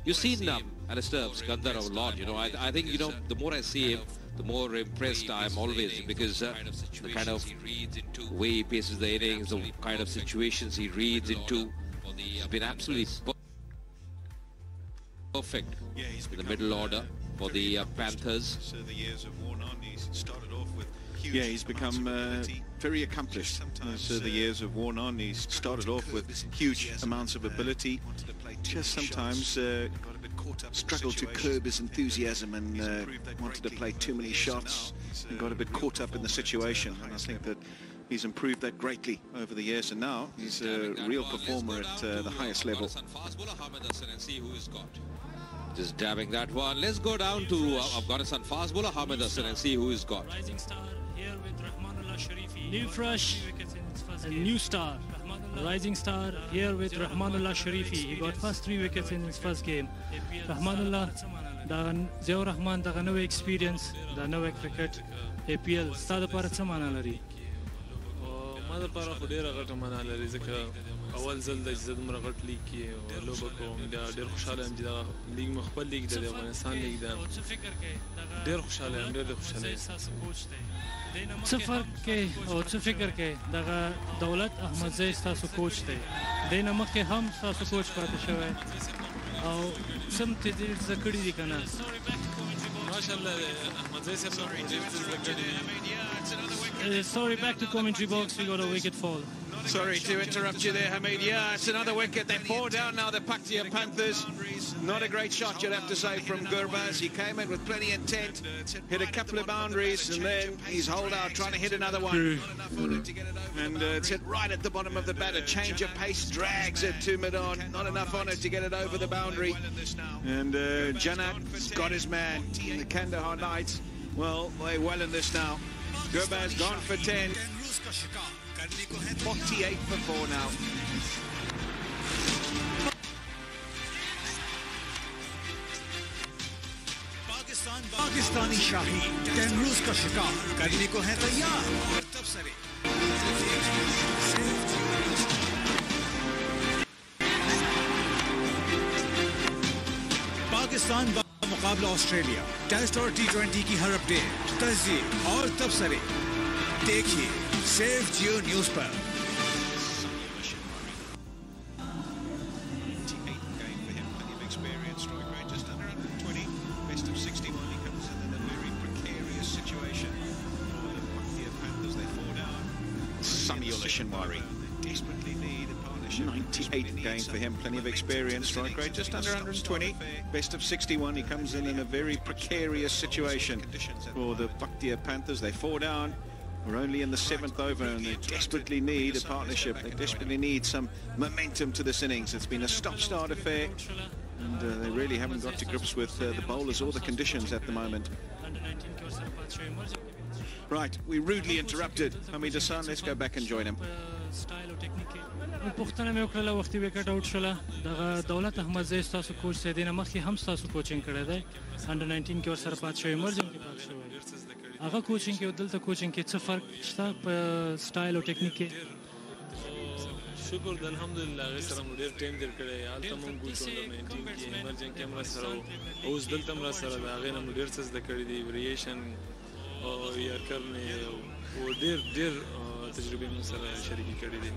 You've seen Alistair Sikandar a lot. You know, I think, you know, the more I see him, the more impressed I am always, because the kind of way he paces the innings, the kind of situations he reads into, he's been absolutely perfect in the middle order for the Panthers. Yeah, he's become very accomplished as the years have worn on. He's started off with huge amounts of ability, just sometimes struggled to curb his enthusiasm and wanted to play too many shots and got a bit caught up in the situation. And I think that, He's improved that greatly over the years, and now he's a real performer at the highest level. Just dabbing that one. Let's go down to Afghanistan fast bowler Hamid Hassan and see who he's got. Rising star here with Rahmanullah Sharifi. New fresh and new star. Rising star here with Rahmanullah Sharifi. He got first 3 wickets in his first game. Rahmanullah, Ziaur Rahman, the no experience, the no cricket. APL, start the Paratsamana Lari. ماذا para خديرة غټه معنا لري ځکه اول ځل د عزت مرغټ لیگ کې لوبه کوم دا ډېر خوشاله یم چې دا لیگ مخبل لیگ د افغانستان لیگ دا ډېر خوشاله یم ډېر خوشاله یم څه فرق کې او څه فکر کې دغه دولت احمدزی ستاسو کوچ دی دینه مخکې هم ستاسو کوچ پاتې شوی او سم ته دې ذکر دي کنه ماشاءالله احمدزی صاحب sorry, back to commentary box. We got a wicket fall. Sorry to interrupt you there, Hamid. Yeah, it's another wicket. They're 4 down now, the Paktia Panthers. Not a great shot, you'd have to say, from Gurbaz. He came in with plenty of intent, hit a couple of boundaries, and then he's holed out, trying to hit another one. And it's hit right at the bottom of the bat. A change of pace drags it to mid-on. Not enough on it to get it over the boundary. And Janat's got his man. The Kandahar Knights, well, they're well in this now. Gurbaz gone for 10. 48 for 4 now. Pakistani शाही कैमरूज का शिकार करने को है तैयार तब सरे पाकिस्तान मुकाबला Australia test और T20 की हर अपडेट तस्दीर और तबसरे देखिए सेफ जियो न्यूज पर। Desperately need a partnership. 98 game for him, plenty of experience, strike rate just under 120, best of 61. He comes in a very precarious situation for the Paktia Panthers. They 4 down, we're only in the 7th over, and they desperately need a partnership. They desperately need some momentum to this innings. It's been a stop-start affair, and they really haven't got to grips with the bowlers or the conditions at the moment. Right, we rudely interrupted Hamid Hassan. Let's go back and join him. پښتنه مې وکړله وختي وکټ آوټ شوله دغه دولت احمدزی ستاسو کوچ دی دینه مخکې هم ستاسو کوچینګ کړی دی انډر 19 کې ورسره پات شوی مرجم کې پات شوی هغه کوچینګ کې او دلته کوچینګ کې څه فرق شته په سټایل او ټیکنیک کې شکر د الحمدلله هغې سره مو ډېر ټایم تېر کړی هلته مو هم کوچ انډر 19 کې مرجم کې هم راسره و اوس دلته هم راسره د هغې نه مو ډېر څه زده کړي دي وریشن او یارکرنې او ډېر تجربه مو سره شریکي کړې دي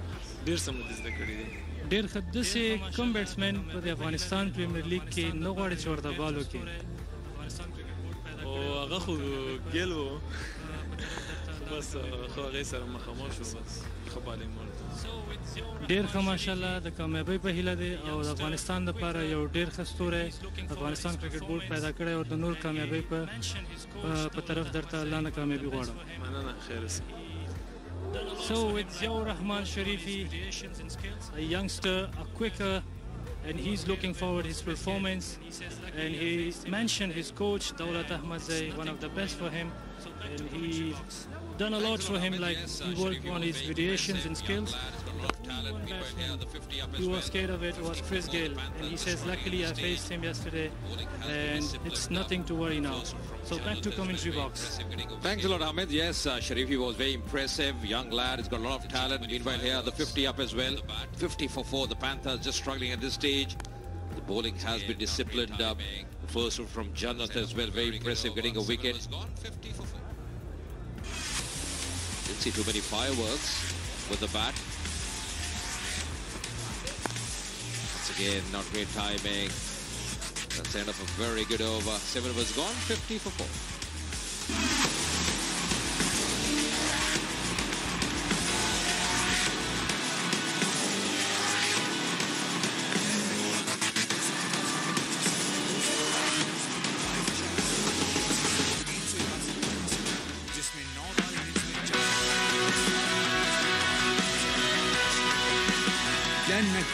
ډېر څه مو زده کړي دي ډېر ښه داسې کوم بیټسمین په د افغانستان پریمیر لیګ کې نه غواړي چې ورته بال وکړي او هغه خو ګیل و بس خو هغې سره مخامخ شو بس ښه بالینګ ورته ډېر ښه ماشاءالله د کامیابۍ په هیله دی او د افغانستان دپاره یو ډېر ښه ستوری افغانستان کرکټ بورډ پیدا کړی او د نور کامیابۍ په طرف درته الله نه کامیابي غواړم مننه خیر اوسې So with Ziaur Rahman Sharifi, a youngster, a quicker, and he's looking forward his performance. And he mentioned his coach, Daulat Ahmadzai, one of the best for him. And he done a lot for him, like he worked on his variations and skills. He was scared of it, was Chris Gayle. And he says, luckily I faced him yesterday and it's nothing to worry now. So back to commentary box. Thanks a lot, Ahmed. Yes, Sharifi was very impressive. Young lad, he's got a lot of talent. Meanwhile here, the 50 up as well. 50 for 4. The Panthers just struggling at this stage. The bowling has been disciplined. The first one from Jannat as well. Very impressive, getting a wicket. Didn't see too many fireworks with the bat. Once again, not great timing. That's the end of a very good over. 7 overs gone, 50 for 4.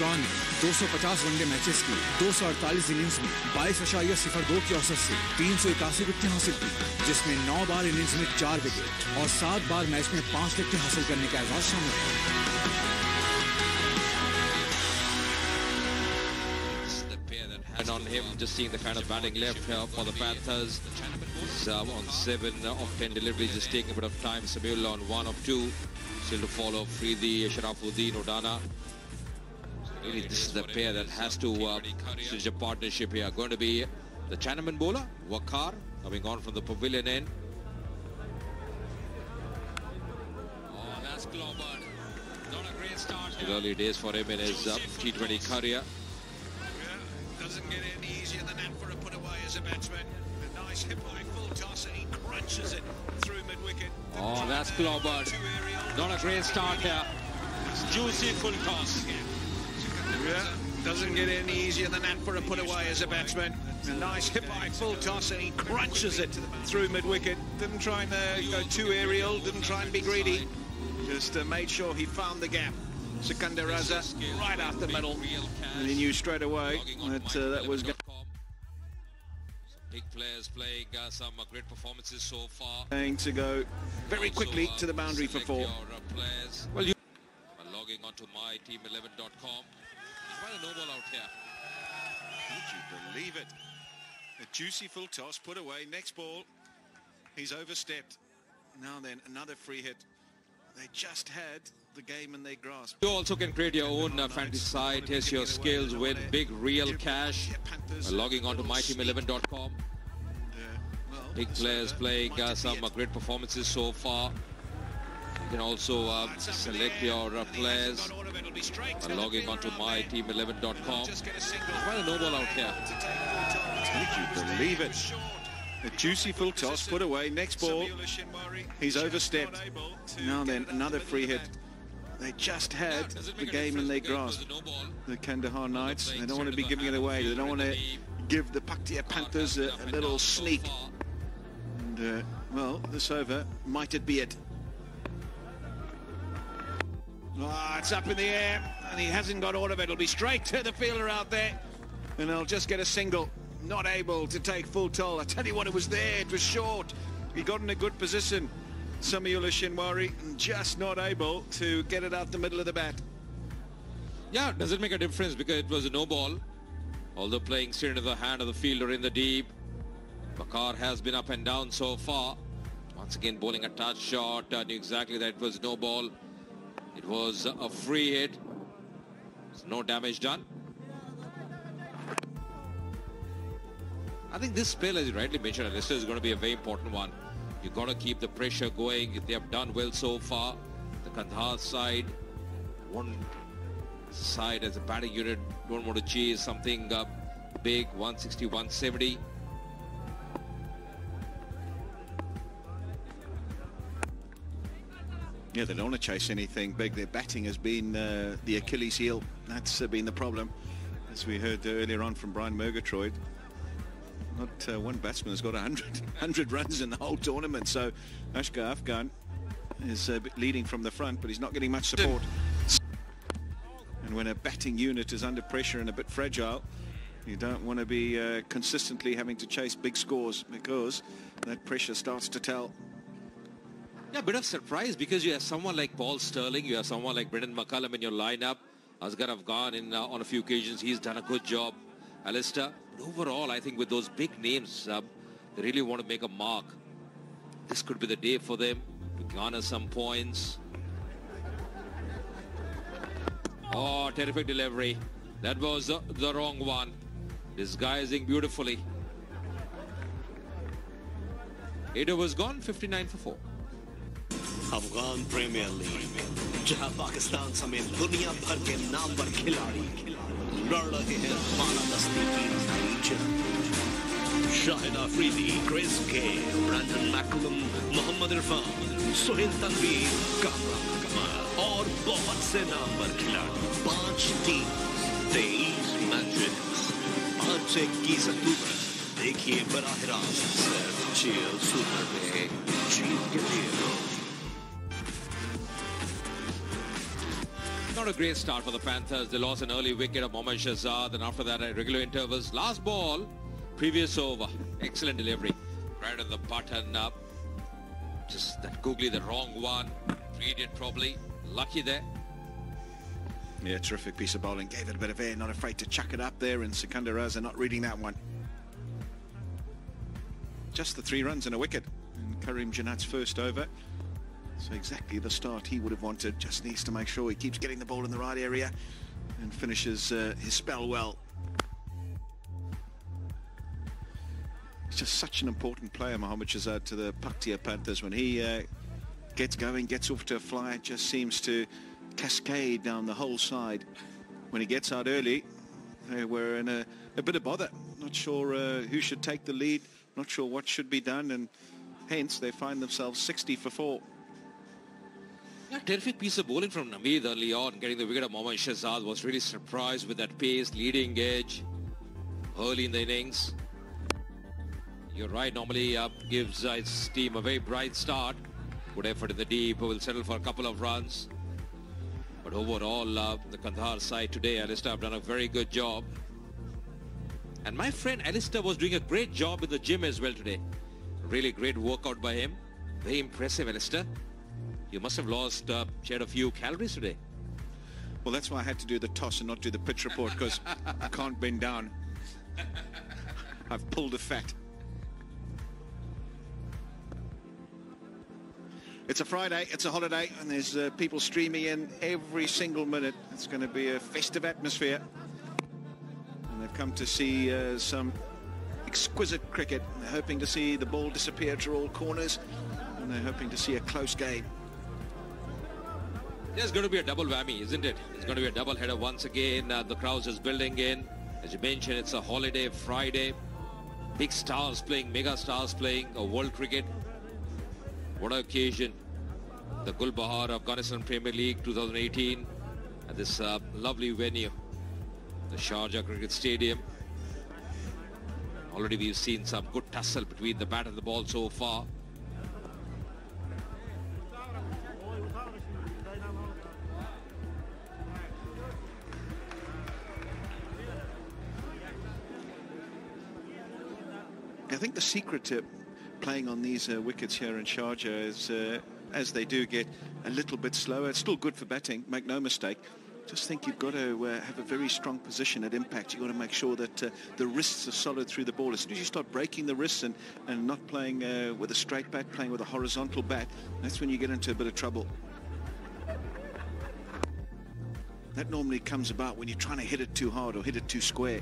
Afghan ने 250 one day matches की 248 innings में 22.02 की औसत से 381 विकेटें हासिल की, जिसमें 9 बार innings में 4 विकेट और 7 बार मैच में 5 विकेटें हासिल करने का एजाज शामिल है। On him, just seeing the kind of batting left for the Panthers. On 7 of 10 deliveries, just taking a bit of time. Samuel on 1 of 2. Still to follow Freedy, Sharafuddin, Odana. Really, this is the pair that has to switch a partnership here. Going to be the Chinaman bowler, Wakar, coming on from the pavilion end. Oh, that's clobbered. Not a great start. Still early days for him in his T20 career. Doesn't get any easier than that for a put away as a batsman. A nice hip high full toss and he crunches it through mid wicket. Oh, that's clobbered. Not a great start here. Juicy full toss. Yeah, doesn't get any easier than that for a put away as a batsman. A nice hip high full toss and he crunches it through mid wicket. Didn't try and go too aerial, didn't try and be greedy. Just made sure he found the gap. Sikandar Raza right out the middle, and he knew straight away that that was going big players playing some great performances so far. to go very quickly to the boundary for 4. Well, you logging onto myteam11.com. Quite a no ball out here. Would you believe it? A juicy full toss put away. Next ball, he's overstepped. Now then, another free hit. They just had the game in their grasp. You also can create your own fantasy site, test your skills, win big real cash. Logging on to myteam11.com. Big players playing some great performances so far. You can also select your players by logging on to myteam11.com. Quite a no ball out here. Would you believe it? A juicy full toss put away. Next ball, he's overstepped. Now then, another free hit. They just had the game in their grasp. The Kandahar Knights, they don't want to be giving it away. They don't want to give the Paktia Panthers a little sneak. And, well, this over, might it be it? Oh, it's up in the air, and he hasn't got all of it. It'll be straight to the fielder out there, and they'll just get a single. Not able to take full toll. I tell you what, it was there. It was short. He got in a good position. Samuel Shinwari just not able to get it out the middle of the bat. Yeah, does it make a difference because it was a no ball? Although playing straight into the hand of the fielder in the deep. Bakar has been up and down so far. Once again bowling a touch shot. Knew exactly that it was no ball. It was a free hit. No damage done. I think this spell, as you rightly mentioned, Alistair, is going to be a very important one. You've got to keep the pressure going. They have done well so far. The Kandahar side, one side as a batting unit, don't want to chase something big, 160, 170. Yeah, they don't want to chase anything big. Their batting has been the Achilles heel. That's been the problem, as we heard earlier on from Brian Murgatroyd. Not one batsman has got 100 runs in the whole tournament. So Ashgar Afghan is leading from the front, but he's not getting much support. And when a batting unit is under pressure and a bit fragile, you don't want to be consistently having to chase big scores, because that pressure starts to tell. Yeah, a bit of surprise because you have someone like Paul Sterling, you have someone like Brendan McCullum in your lineup. Asghar Afghan on a few occasions, he's done a good job. Alistair, but overall, I think with those big names, they really want to make a mark. This could be the day for them to garner some points. Oh, terrific delivery. That was the wrong one. Disguising beautifully. 8 overs gone, 59 for 4. Afghan premier league, जहां पाकिस्तान समेत दुनिया भर के नामवर खिलाड़ी लड़ रहे हैं बालादस्ती की नई जंग। Shahid Afridi, Chris Gayle, Brendon McCullum, Mohammad Irfan, Sohail Tanvir, Kamran Akmal और बहुत से नामवर खिलाड़ी। 5 टीम, 23 मैचेस, 5 से 21 अक्टूबर। देखिए बराह रास्त सिर्फ जियो सुपर में जीत के लिए। not a great start for the Panthers. They lost an early wicket of Mohammad Shahzad, and after that at regular intervals. Last ball, previous over. Excellent delivery. Right on the button up. Just that googly, the wrong one. Read it probably. Lucky there. Yeah, terrific piece of bowling. Gave it a bit of air, not afraid to chuck it up there, and Sikandar Raza not reading that one. Just the 3 runs and a wicket. And Karim Janat's first over. So exactly the start he would have wanted. Just needs to make sure he keeps getting the ball in the right area and finishes his spell well. He's just such an important player, Mohammad Shahzad, to the Paktia Panthers. When he gets going, gets off to a fly, it just seems to cascade down the whole side. When he gets out early, they were in a bit of bother. Not sure who should take the lead, not sure what should be done, and hence they find themselves 60 for 4. A terrific piece of bowling from Naveed early on. Getting the wicket of Mohammad Shahzad, was really surprised with that pace, leading edge early in the innings. You're right, normally gives his team a very bright start. Good effort in the deep, will settle for a couple of runs. But overall, the Kandahar side today, Alistair have done a very good job. And my friend Alistair was doing a great job in the gym as well today. Really great workout by him. Very impressive, Alistair. You must have shed a few calories today. Well, that's why I had to do the toss and not do the pitch report, because I can't bend down. I've pulled a fat. It's a Friday, it's a holiday, and there's people streaming in every single minute. It's going to be a festive atmosphere. And they've come to see some exquisite cricket. They're hoping to see the ball disappear to all corners, and they're hoping to see a close game. There's going to be a double whammy, isn't it? It's going to be a double header once again. The crowd is building in. As you mentioned, it's a holiday, Friday. Big stars playing, mega stars playing, a world cricket. What an occasion. The Gul Bahar Afghanistan Premier League 2018 at this lovely venue, the Sharjah Cricket Stadium. Already we've seen some good tussle between the bat and the ball so far. I think the secret to playing on these wickets here in Sharjah is as they do get a little bit slower. It's still good for batting, make no mistake. Just think you've got to have a very strong position at impact. You've got to make sure that the wrists are solid through the ball. As soon as you start breaking the wrists and not playing with a straight bat, playing with a horizontal bat, that's when you get into a bit of trouble. That normally comes about when you're trying to hit it too hard or hit it too square.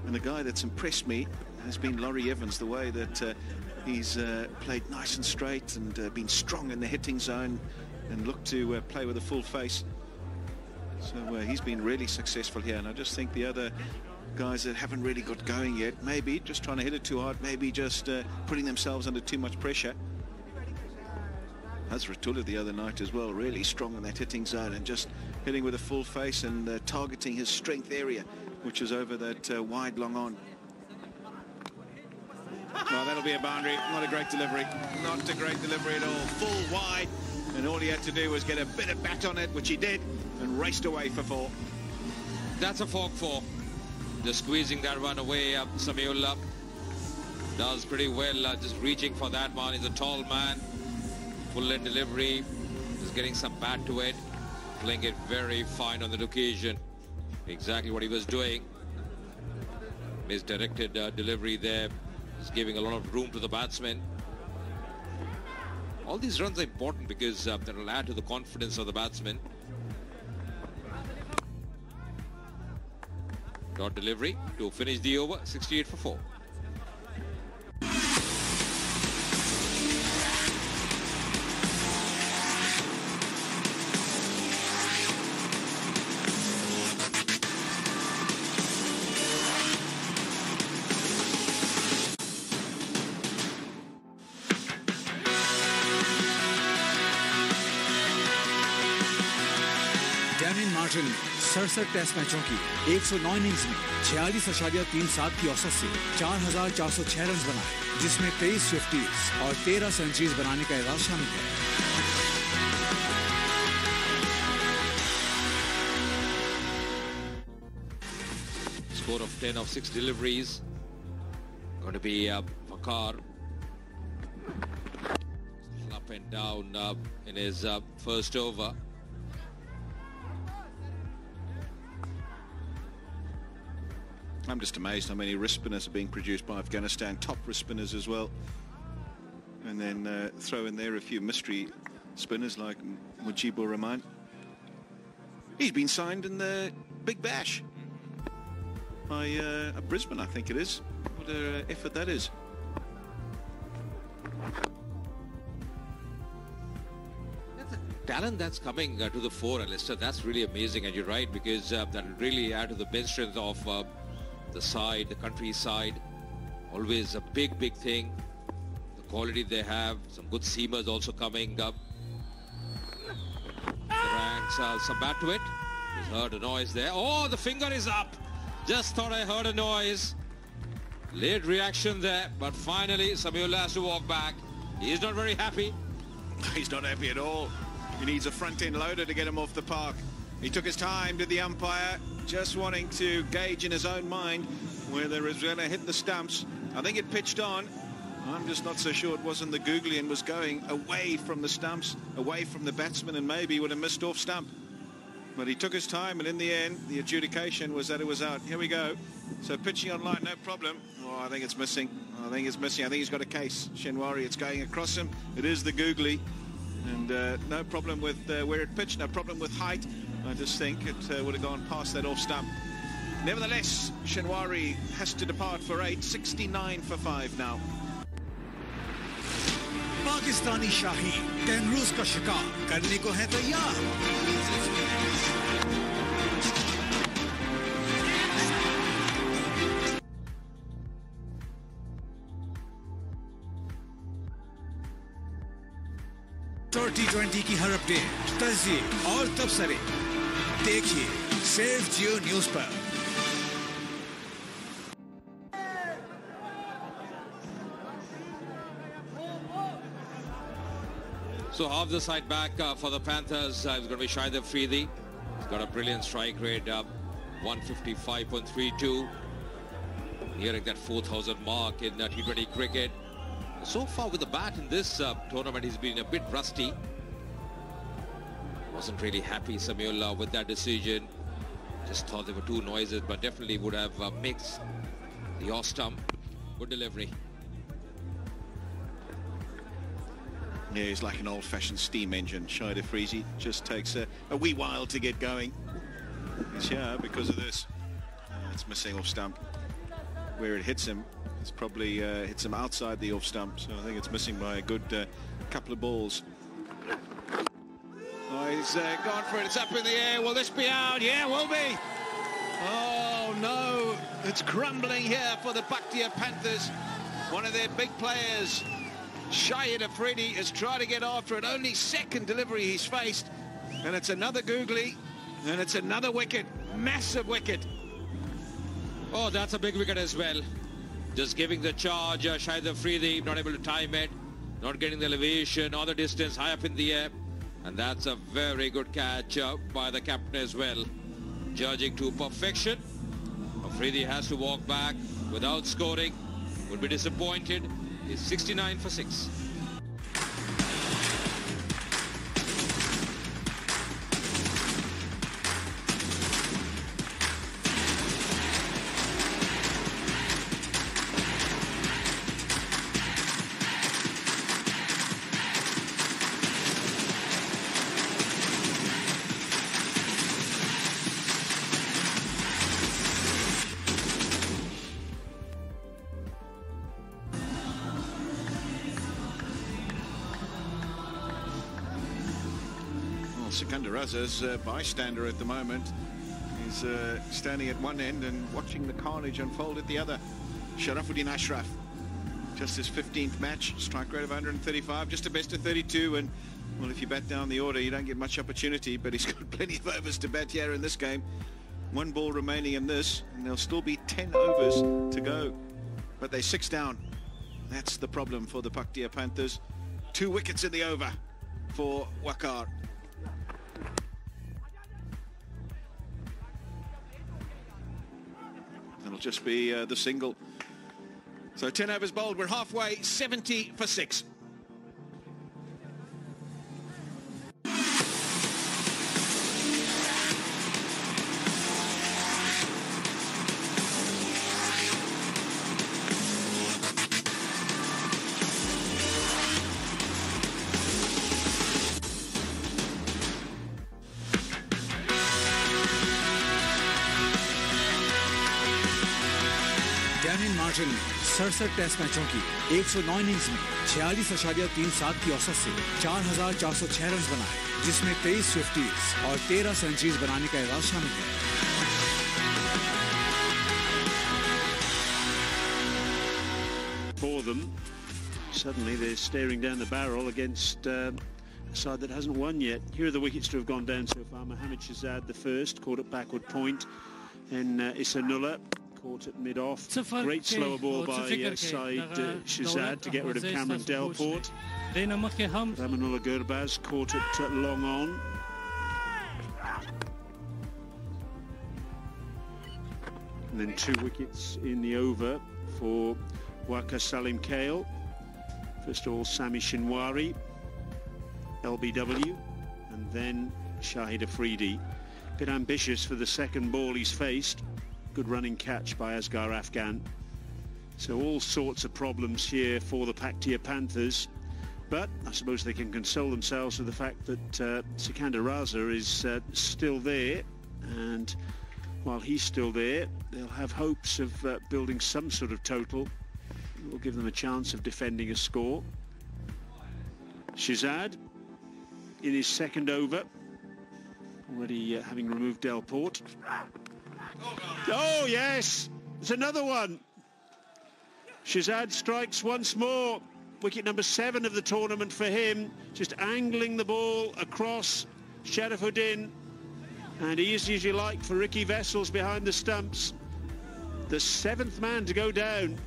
And the guy that's impressed me has been Laurie Evans, the way that he's played nice and straight and been strong in the hitting zone and looked to play with a full face. So he's been really successful here, and I just think the other guys that haven't really got going yet, maybe just trying to hit it too hard, maybe just putting themselves under too much pressure. Hazratullah the other night as well, really strong in that hitting zone and just hitting with a full face and targeting his strength area, which is over that wide long on. Well, that'll be a boundary. Not a great delivery. Not a great delivery at all. Full wide. And all he had to do was get a bit of bat on it, which he did, and raced away for 4. That's a fork 4. Just squeezing that one away. Samiullah does pretty well. Just reaching for that one. He's a tall man. Full end delivery. Just getting some bat to it. Playing it very fine on that occasion. Exactly what he was doing. Misdirected delivery there. Just giving a lot of room to the batsman. All these runs are important because that will add to the confidence of the batsman. Dot delivery to finish the over, 68 for 4. Martin ने 67 test मैचों की 109 innings में 46.37 की औसत से 4,406 run बनाए, जिसमें 23 fifties और 13 सेंचुरीज बनाने का एजाज शामिल है। score of 10 of 6 deliveries. Going to be Vakar. Up and down in his first over. I'm just amazed how many wrist spinners are being produced by Afghanistan, top wrist spinners as well. And then throw in there a few mystery spinners like Mujibur Rahman. He's been signed in the Big Bash by Brisbane, I think it is. What an effort that is. Talent that's coming to the fore, Alistair, that's really amazing, and you're right, because that will really add to the bench strength of the side, the countryside. Always a big thing. The quality they have, some good seamers also coming up. The ranks, some bat to it. Just heard a noise there. Oh, the finger is up. Just thought I heard a noise. Late reaction there, but finally Samuel has to walk back. He's not very happy. He's not happy at all. He needs a front-end loader to get him off the park. He took his time to the umpire, just wanting to gauge in his own mind whether it was going to hit the stumps. I think it pitched on. I'm just not so sure it wasn't the googly and was going away from the stumps, away from the batsman, and maybe would have missed off stump. But he took his time, and in the end, the adjudication was that it was out. Here we go. So pitching on line, no problem. Oh, I think it's missing. I think it's missing. I think he's got a case. Shenwari, it's going across him. It is the googly. And no problem with where it pitched, no problem with height. I just think it would have gone past that off stump. Nevertheless, Shenwari has to depart for 8, 69 for 5 now. Pakistani शाही कैमरूज का शिकार करने को है तैयार। T20 की हर update, तजिए और तबसरे देखिए सिर्फ जियो न्यूज पर। So half the side back for the Panthers is going to be Shahid Afridi. He's got a brilliant strike rate, 155.32. Nearing that 4,000 mark in T20 cricket. So far with the bat in this tournament, he's been a bit rusty. Wasn't really happy, Samuel, with that decision. Just thought there were two noises, but definitely would have mixed the off stump. Good delivery. Yeah, he's like an old-fashioned steam engine. Shahid Afridi just takes a wee while to get going. He's here because of this. It's missing off stump. Where it hits him, it's probably hits him outside the off stump. So I think it's missing by a good couple of balls. Oh, he's gone for it. It's up in the air. Will this be out? Yeah, will be. Oh, no. It's crumbling here for the Paktia Panthers. One of their big players, Shahid Afridi, has tried to get after it. Only second delivery he's faced. And it's another googly. And it's another wicket. Massive wicket. Oh, that's a big wicket as well. Just giving the charge, Shahid Afridi, not able to time it. Not getting the elevation or the distance, high up in the air. And that's a very good catch by the captain as well. Judging to perfection. Afridi has to walk back without scoring. Would be disappointed. He's 69 for 6. Kandahar a bystander at the moment. He's standing at one end and watching the carnage unfold at the other. Sharafuddin Ashraf, just his 15th match, strike rate of 135, just a best of 32, and well, if you bat down the order you don't get much opportunity, but he's got plenty of overs to bat here in this game. One ball remaining in this, and there'll still be 10 overs to go, but they're 6 down. That's the problem for the Paktia Panthers. 2 wickets in the over for Wakar. It'll just be the single. So 10 overs bowled. We're halfway, 70 for 6. Martin ने 67 test मैचों की 109 innings में 46.37 की औसत से 4,406 run बनाए, जिसमें 23 fifties और 13 सेंचुरीज बनाने का एजाज शामिल है। For them, suddenly they're staring down the barrel against a side that hasn't won yet. Here are the wickets to have gone down so far. Mohammad Shahzad the first, caught at backward point, and Isanulla caught at mid-off. Great slower ball by Saeed Shahzad to get rid of Cameron Delport. Ramanullah Gurbaz caught at long on. And then 2 wickets in the over for Waqar Salim Kale. First of all, Sami Shinwari, LBW, and then Shahid Afridi. Bit ambitious for the second ball he's faced. Good running catch by Asghar Afghan. So all sorts of problems here for the Paktia Panthers. But I suppose they can console themselves with the fact that Sikandar Raza is still there. And while he's still there, they'll have hopes of building some sort of total. It will give them a chance of defending a score. Shahzad in his second over, already having removed Delport. Oh yes, it's another one. Shahzad strikes once more. Wicket number 7 of the tournament for him. Just angling the ball across Sharifuddin. And easy as you like for Ricky Vessels behind the stumps. The 7th man to go down.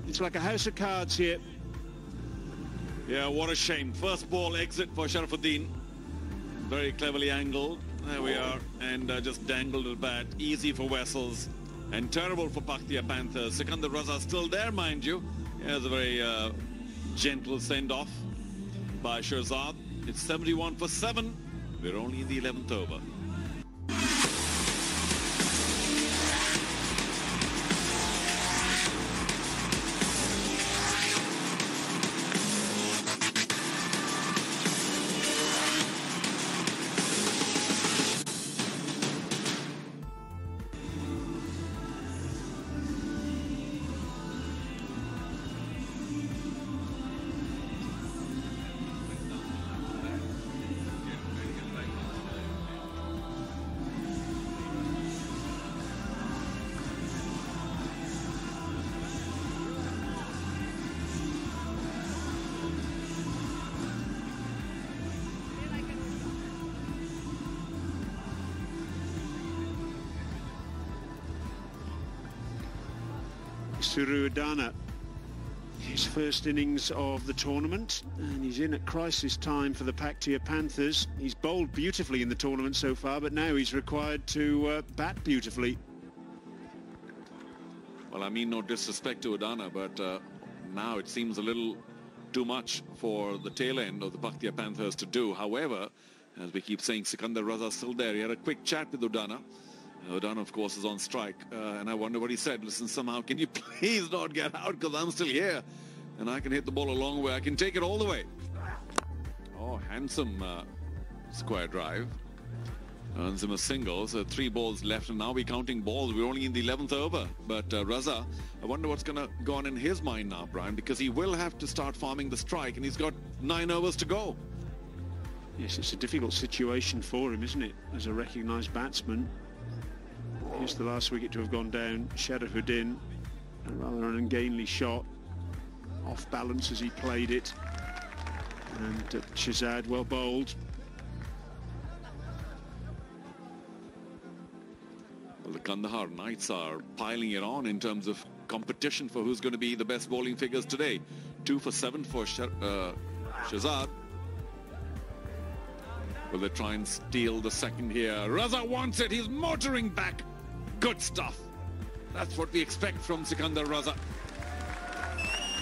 It's like a house of cards here. Yeah, what a shame. First ball exit for Sharifuddin. Very cleverly angled. There we are. And just dangled it bat. Easy for Vessels. And terrible for Paktia Panthers. Sikandar Raza still there, mind you. Here's a very gentle send-off by Shahzad. It's 71 for 7. We're only in the 11th over. Suruadana, his first innings of the tournament, and he's in at crisis time for the Paktia Panthers. He's bowled beautifully in the tournament so far, but now he's required to bat beautifully. Well, I mean no disrespect to Udana, but now it seems a little too much for the tail end of the Paktia Panthers to do. However, as we keep saying, Sikandar Raza still there. He had a quick chat with Udana. Udana, of course, is on strike. And I wonder what he said. Listen, somehow, can you please not get out, because I'm still here. And I can hit the ball a long way. I can take it all the way. Oh, handsome square drive. Earns him a single. So 3 balls left, and now we're counting balls. We're only in the 11th over. But Raza, I wonder what's going to go on in his mind now, Brian, because he will have to start farming the strike, and he's got 9 overs to go. Yes, it's a difficult situation for him, isn't it, as a recognised batsman. Here's the last wicket to have gone down. Sharifuddin, a rather an ungainly shot, off balance as he played it. And Shahzad, well bowled. Well, the Kandahar Knights are piling it on in terms of competition for who's going to be the best bowling figures today. 2 for 7 for Shahzad. Will they try and steal the second here? Raza wants it. He's motoring back. Good stuff. That's what we expect from Sikandar Raza.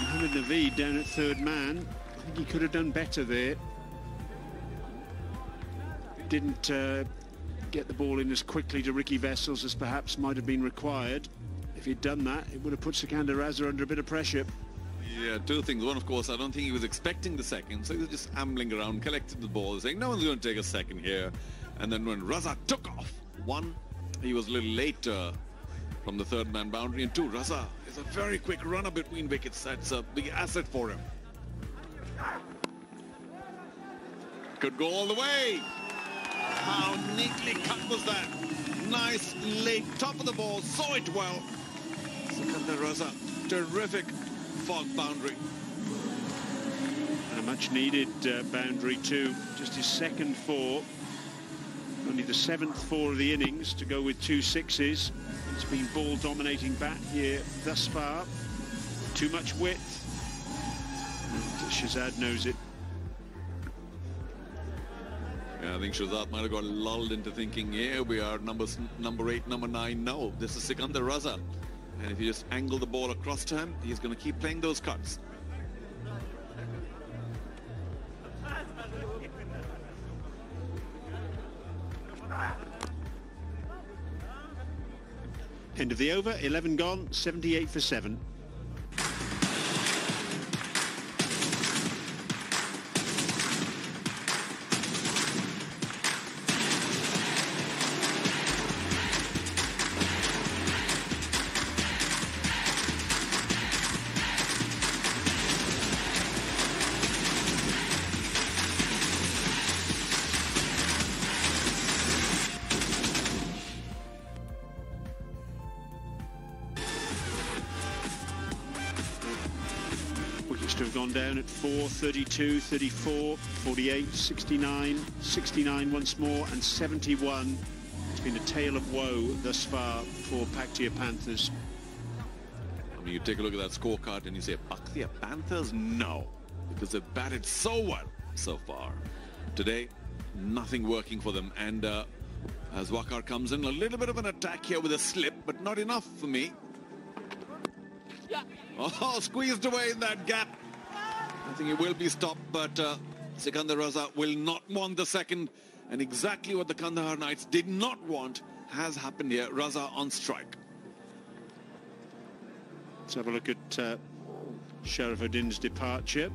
Mohamed Naveed down at third man. I think he could have done better there. Didn't get the ball in as quickly to Ricky Vessels as perhaps might have been required. If he'd done that, it would have put Sikandar Raza under a bit of pressure. Yeah, two things. One, of course, I don't think he was expecting the second, so he was just ambling around, collected the ball, saying, no one's going to take a second here. And then when Raza took off, one, he was a little late from the third man boundary, and two, Raza is a very quick runner between wickets. That's a big asset for him. Could go all the way. How neatly cut was that? Nice late top of the ball, saw it well. Sikandar Raza, terrific fog boundary. And a much needed boundary too. Just his second four. Only the seventh four of the innings to go with 2 sixes. It's been ball dominating bat here thus far. Too much width. And Shahzad knows it. Yeah, I think Shahzad might have got lulled into thinking, yeah, we are number 8, number 9. No, this is Sikandar Raza. And if you just angle the ball across to him, he's going to keep playing those cuts. End of the over, 11 gone, 78 for 7. To have gone down at 4, 32, 34, 48, 69, 69 once more, and 71. It's been a tale of woe thus far for Paktia Panthers. I mean, you take a look at that scorecard and you say, Paktia Panthers? No, because they've batted so well so far. Today, nothing working for them. And as Waqar comes in, a little bit of an attack here with a slip, but not enough for me. Oh, squeezed away in that gap. I think it will be stopped, but Sikandar Raza will not want the second. And exactly what the Kandahar Knights did not want has happened here. Raza on strike. Let's have a look at Sharafuddin's departure.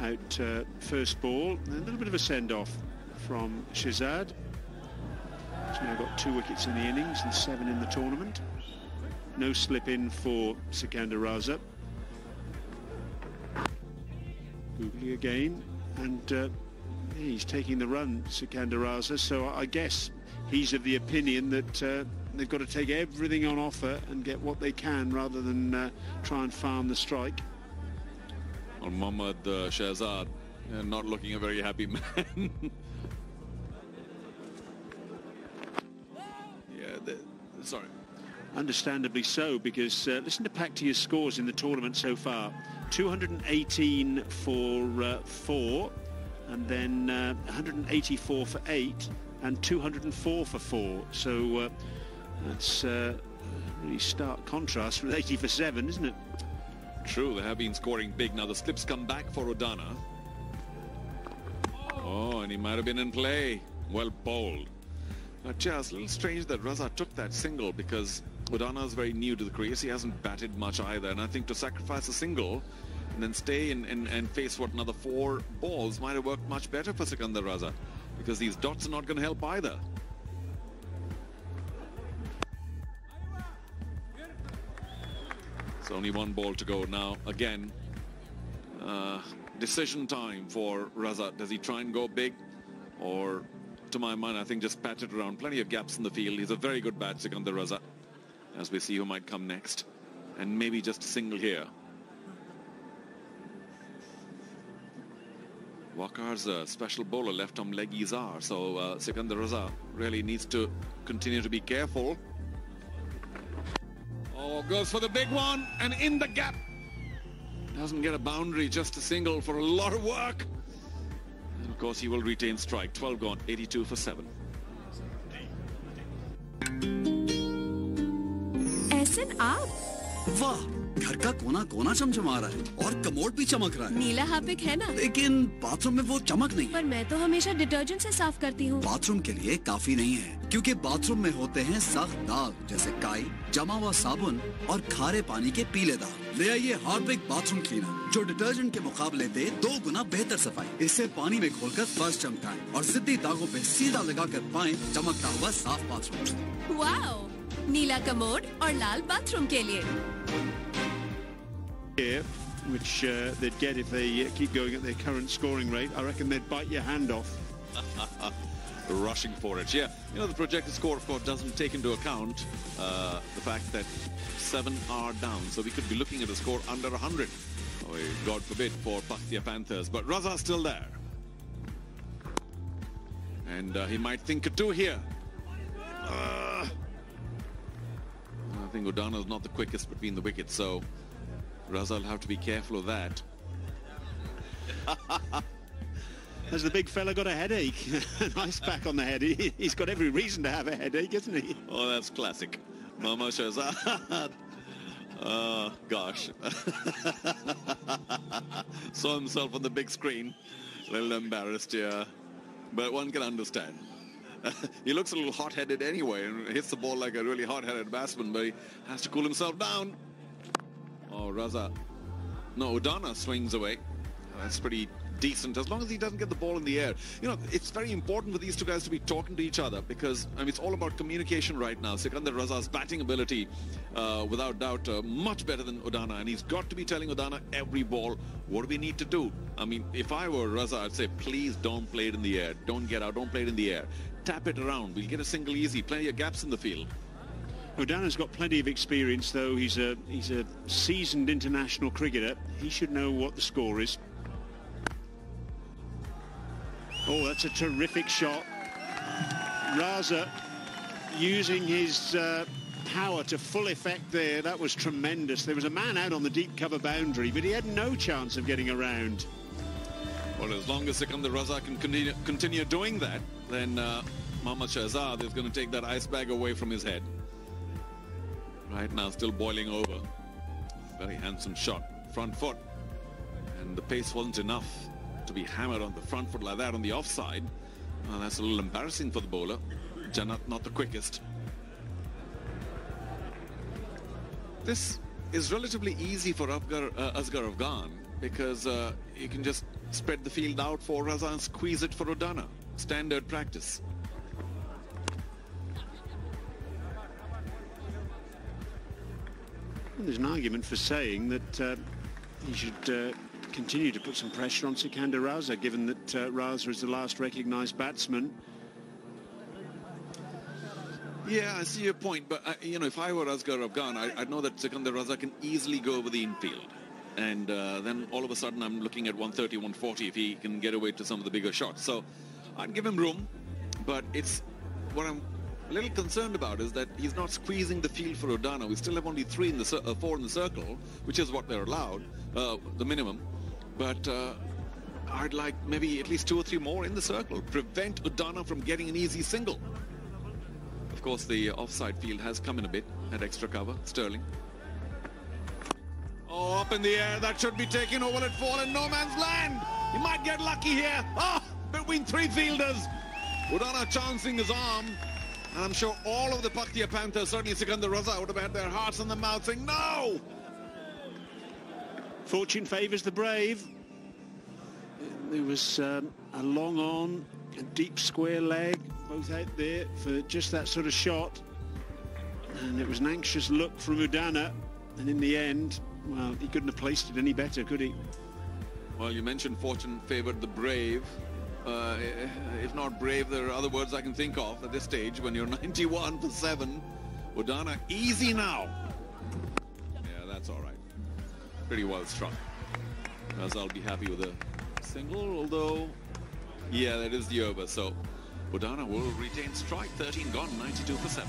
Out first ball. A little bit of a send-off from Shahzad. He's now got 2 wickets in the innings and 7 in the tournament. No slip in for Sikandar Raza. Googly again, and he's taking the run, Sikandar Raza, so I guess he's of the opinion that they've got to take everything on offer and get what they can rather than try and farm the strike. Or Mohammad Shahzad, not looking a very happy man. Sorry. Understandably so, because listen to Paktia's scores in the tournament so far. 218 for 4, and then 184 for 8, and 204 for 4. So that's really stark contrast with 80 for 7, isn't it? True, they have been scoring big. Now the slips come back for Udana. Oh, and he might have been in play. Well bowled. But just a little strange that Raza took that single, because Udana is very new to the crease. He hasn't batted much either, and I think to sacrifice a single and then stay and face another 4 balls might have worked much better for Sikandar Raza, because these dots are not going to help either. It's only 1 ball to go now. Again, decision time for Raza. Does he try and go big, or, to my mind, I think just pat it around? Plenty of gaps in the field. He's a very good bat, Sikandar Raza, as we see who might come next, and maybe just a single here. Waqar's a special bowler, left-arm leg Izar, so Sikandar Raza really needs to continue to be careful. Oh, goes for the big one, and in the gap. Doesn't get a boundary, just a single for a lot of work. And of course, he will retain strike. 12 gone, 82 for 7. Person आप? वाह, घर का कोना कोना चमचमा रहा है और commode भी चमक रहा है। नीला हार्पिक है ना? लेकिन बाथरूम में वो चमक नहीं। पर मैं तो हमेशा डिटर्जेंट से साफ करती हूँ। बाथरूम के लिए काफी नहीं है, क्योंकि बाथरूम में होते हैं सख्त दाग जैसे काई, जमा हुआ साबुन और खारे पानी के पीले दाग। ले आइए हार्पिक बाथरूम क्लीनर, जो डिटर्जेंट के मुकाबले दे 2 गुना बेहतर सफाई। इसे पानी में घोलकर फर्श चमकाएं और जिद्दी दागों पे सीधा लगाकर पाएं चमकता हुआ साफ बाथरूम। वाओ, नीला कमोड और लाल बाथरूम के लिए। Which they'd get if they keep going at their current scoring rate. I reckon they'd bite your hand off. Rushing for it, yeah. You know, the projected score, of course, doesn't take into account the fact that 7 are down. So we could be looking at a score under 100. Oh, God forbid for Paktia Panthers. But Raza's still there. And he might think a 2 here. I think Udana's not the quickest between the wickets, so Raza will have to be careful of that. Has the big fella got a headache? Nice pack on the head. He's got every reason to have a headache, isn't he? Oh, that's classic. Mama Shahzad. Oh, gosh. Saw himself on the big screen. A little embarrassed, yeah. But one can understand. He looks a little hot-headed anyway and hits the ball like a really hot-headed batsman, but he has to cool himself down. Oh, Raza. No, Udana swings away. That's pretty decent, as long as he doesn't get the ball in the air. You know, it's very important for these two guys to be talking to each other, because, I mean, it's all about communication right now. Sikandar Raza's batting ability, without doubt, much better than Udana, and he's got to be telling Udana every ball, what do we need to do? I mean, if I were Raza, I'd say, please don't play it in the air. Don't get out, don't play it in the air. Tap it around. We'll get a single easy. Plenty of gaps in the field. Udana's got plenty of experience, though. He's a seasoned international cricketer. He should know what the score is. Oh, that's a terrific shot. Raza using his power to full effect there. That was tremendous. There was a man out on the deep cover boundary, but he had no chance of getting around. Well, as long as Sikandar Raza can continue doing that, then Mohammad Shahzad is going to take that ice bag away from his head. Right now, still boiling over. Very handsome shot. Front foot. And the pace wasn't enough to be hammered on the front foot like that on the offside. That's a little embarrassing for the bowler. Janat not the quickest. This is relatively easy for Asghar Afghan, because you can just spread the field out for Raza and squeeze it for Udana. Standard practice. Well, there's an argument for saying that he should continue to put some pressure on Sikandar Raza, given that Raza is the last recognised batsman. Yeah, I see your point, but you know, if I were Asghar Afghan, I'd know that Sikandar Raza can easily go over the infield. And then all of a sudden I'm looking at 130, 140 if he can get away to some of the bigger shots. So I'd give him room, but it's what I'm a little concerned about is that he's not squeezing the field for Udana. We still have only 4 in the circle, which is what they're allowed, the minimum. But I'd like maybe at least 2 or 3 more in the circle. Prevent Udana from getting an easy single. Of course, the offside field has come in a bit, had extra cover. Sterling. Oh, up in the air. That should be taken. Or will it fall in no man's land? He might get lucky here. Oh, between 3 fielders. Udana chancing his arm. And I'm sure all of the Paktia Panthers, certainly Sikandar Raza, would have had their hearts in the mouth saying, no! Fortune favours the brave. There was a long on, a deep square leg, both out there for just that sort of shot. And it was an anxious look from Udana. And in the end, well, he couldn't have placed it any better, could he? Well, you mentioned fortune favoured the brave. If not brave, there are other words I can think of at this stage when you're 91 for 7. Udana, easy now. Yeah, that's all right. Pretty well struck. As I'll be happy with a single, although, yeah, that is the over. So Udana will retain strike. 13 gone, 92 for 7.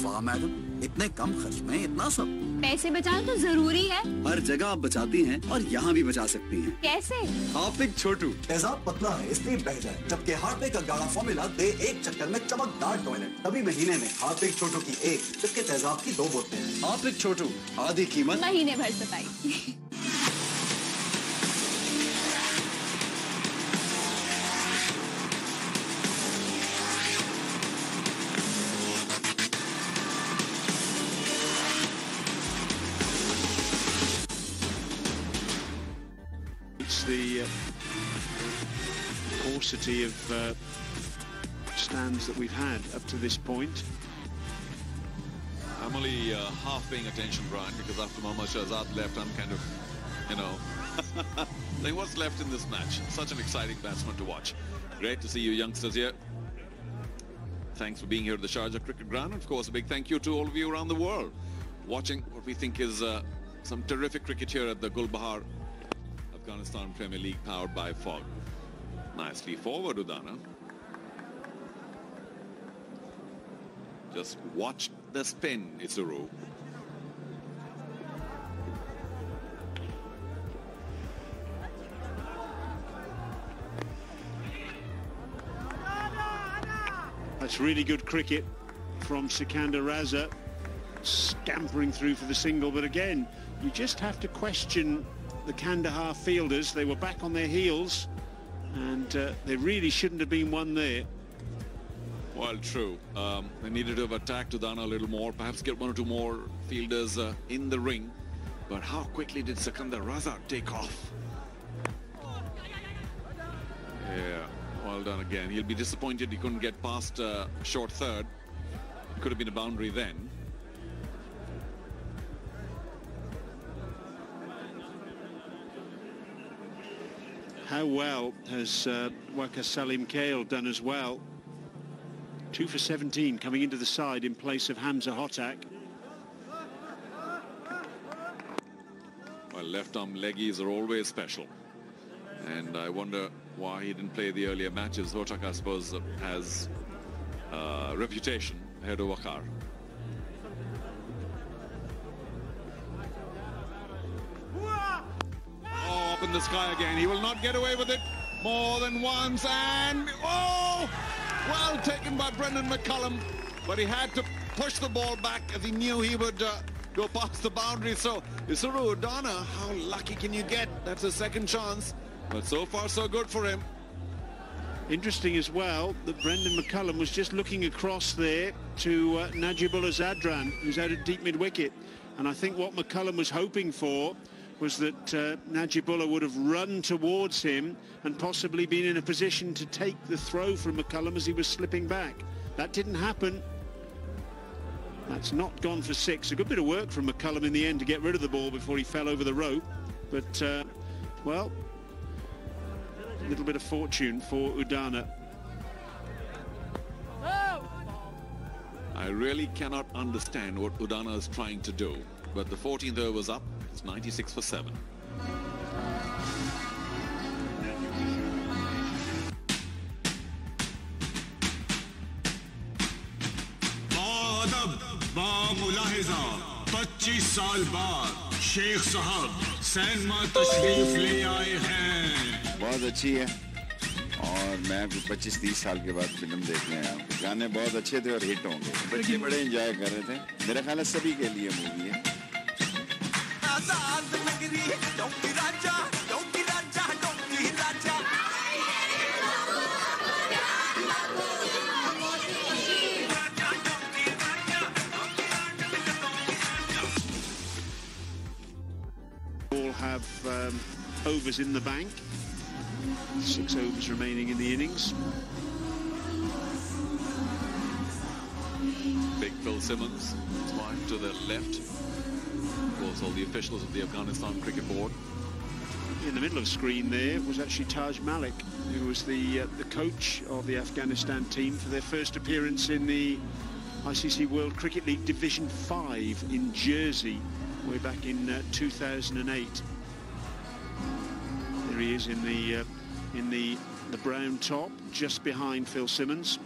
वाह madam, इतने कम खर्च में इतना सब। पैसे बचाना तो जरूरी है। हर जगह आप बचाती हैं और यहाँ भी बचा सकती हैं। कैसे? हार्पिक छोटू तेजाब पतला है इसलिए बह जाए, जबकि हार्पिक का गाढ़ा फॉर्मूला दे एक चक्कर में चमकदार टॉयलेट। तभी महीने में हार्पिक छोटू की एक, जबकि तेजाब की 2 बोतलें। हार्पिक छोटू, आधी कीमत महीने भर सफाई। The paucity of stands that we've had up to this point. I'm only half paying attention, Brian, because after Mohammad Shahzad left, I'm kind of, you know, like what's left in this match. Such an exciting batsman to watch. Great to see you youngsters here. Thanks for being here at the Sharjah Cricket Ground. And of course, a big thank you to all of you around the world watching what we think is some terrific cricket here at the Gulbahar Afghanistan Premier League, powered by Fog. Nicely forward, Udana. Just watch the spin, Isuru. That's really good cricket from Sikandar Raza, scampering through for the single. But again, you just have to question the Kandahar fielders. They were back on their heels, and they really shouldn't have been one there. Well, true. They needed to have attacked Udana a little more, perhaps get 1 or 2 more fielders in the ring. But how quickly did Sikandar Raza take off? Yeah, well done again. He'll be disappointed he couldn't get past short third. It could have been a boundary then. How well has Waqar Salim Kale done as well? 2 for 17 coming into the side in place of Hamza Hotak. Well, left-arm leggies are always special. And I wonder why he didn't play the earlier matches. Hotak, I suppose, has reputation ahead of Waqar. Oh, up in the sky again. He will not get away with it more than once. And, oh, well taken by Brendan McCullum. But he had to push the ball back as he knew he would go past the boundary. So, Isuru Udana, how lucky can you get? That's a second chance. But so far, so good for him. Interesting as well that Brendan McCullum was just looking across there to Najibullah Zadran, who's out at deep mid-wicket. And I think what McCullum was hoping for was that Najibullah would have run towards him and possibly been in a position to take the throw from McCullum as he was slipping back. That didn't happen. That's not gone for 6. A good bit of work from McCullum in the end to get rid of the ball before he fell over the rope. But, well, a little bit of fortune for Udana. I really cannot understand what Udana is trying to do. But the 14th over was up. It's 96 for 7. बामुलाहिजा 25 साल बाद शेख साहब cinema तशरीफ ले आए हैं। बहुत अच्छी है और मैं 25-30 साल के बाद फिल्म देखने आया हूँ। गाने बहुत अच्छे थे और हिट होंगे। बच्चे बड़े एंजॉय कर रहे थे। मेरा ख्याल है सभी के लिए मूवी है। All have overs in the bank. 6 overs remaining in the innings. Big Phil Simmons, his wife to the left. Of course, all the officials of the Afghanistan Cricket Board. In the middle of the screen there was actually Taj Malik, who was the coach of the Afghanistan team for their first appearance in the ICC World Cricket League Division 5 in Jersey, way back in 2008. There he is in the brown top, just behind Phil Simmons.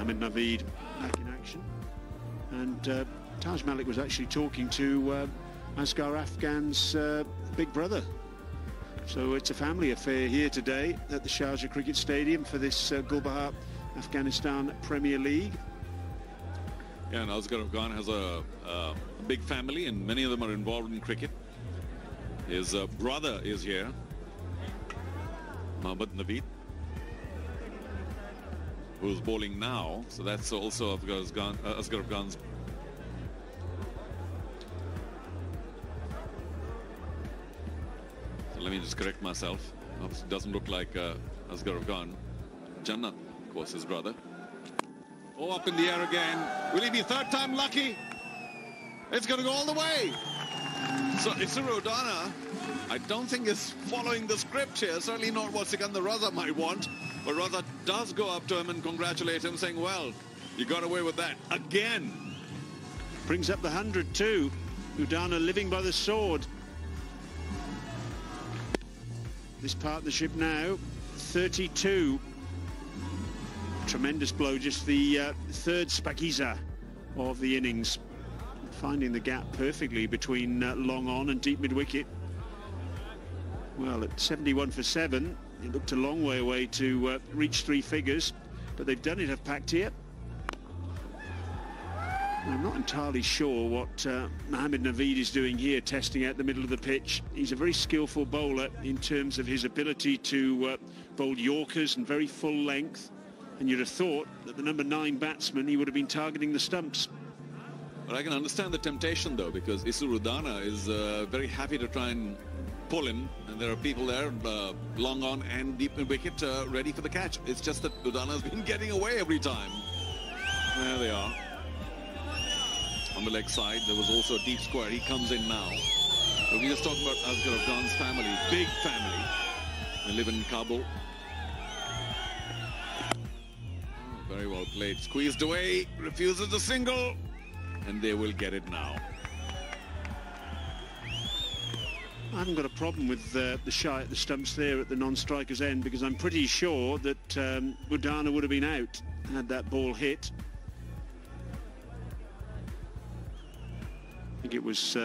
Mohammad Naveed back in action. And Taj Malik was actually talking to Asghar Afghan's big brother. So it's a family affair here today at the Sharjah Cricket Stadium for this Gulbahar Afghanistan Premier League. Yeah, and Asghar Afghan has a big family, and many of them are involved in cricket. His brother is here, Mohammad Naveed, who's bowling now. So that's also Asghar Afghan's. So let me just correct myself. It doesn't look like Asghar Afghan. Jannat, of course, his brother. Oh, up in the air again. Will he be third time lucky? It's going to go all the way. So Isuru Udana, I don't think is following the script here. Certainly not what Sikandar Raza might want. But Raza does go up to him and congratulate him, saying, well, you got away with that again. Brings up the 100 too. Udana living by the sword. This partnership now, 32. Tremendous blow, just the third Spakiza of the innings. Finding the gap perfectly between long on and deep mid-wicket. Well, at 71 for 7, it looked a long way away to reach 3 figures, but they've done it of Paktia. I'm not entirely sure what Mohammad Naveed is doing here, testing out the middle of the pitch. He's a very skillful bowler in terms of his ability to bowl Yorkers and very full length. And you'd have thought that the number 9 batsman, he would have been targeting the stumps. But I can understand the temptation, though, because Isuru Udana is very happy to try and pull him. And there are people there, long on and deep in wicket, ready for the catch. It's just that Udana has been getting away every time. There they are. On the leg side, there was also a deep square. He comes in now. But we're just talking about Asghar Afghan's family, big family. They live in Kabul. Oh, very well played. Squeezed away, refuses the single. And they will get it now. I haven't got a problem with the shy at the stumps there at the non-striker's end, because I'm pretty sure that Udana would have been out had that ball hit. I think it was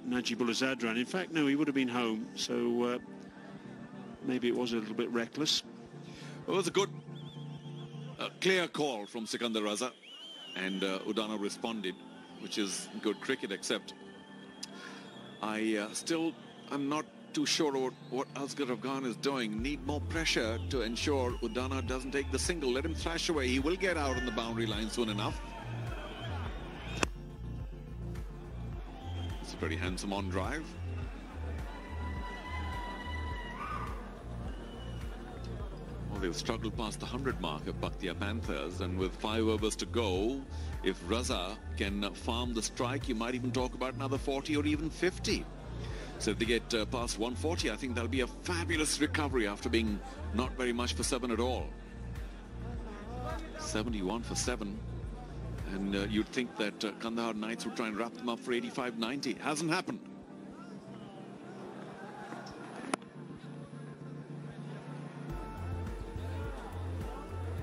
Najibullah Zadran. In fact, no, he would have been home. So maybe it was a little bit reckless. It was a good, clear call from Sikandar Raza. And Udana responded, which is good cricket, except I'm not too sure what Asghar Afghan is doing. Need more pressure to ensure Udana doesn't take the single. Let him flash away. He will get out on the boundary line soon enough. It's a pretty handsome on drive. Well, they've struggled past the 100 mark of Paktia Panthers, and with 5 overs to go, if Raza can farm the strike, you might even talk about another 40 or even 50. So if they get past 140, I think that'll be a fabulous recovery after being not very much for 7 at all. 71 for 7. And you'd think that Kandahar Knights would try and wrap them up for 85-90. Hasn't happened.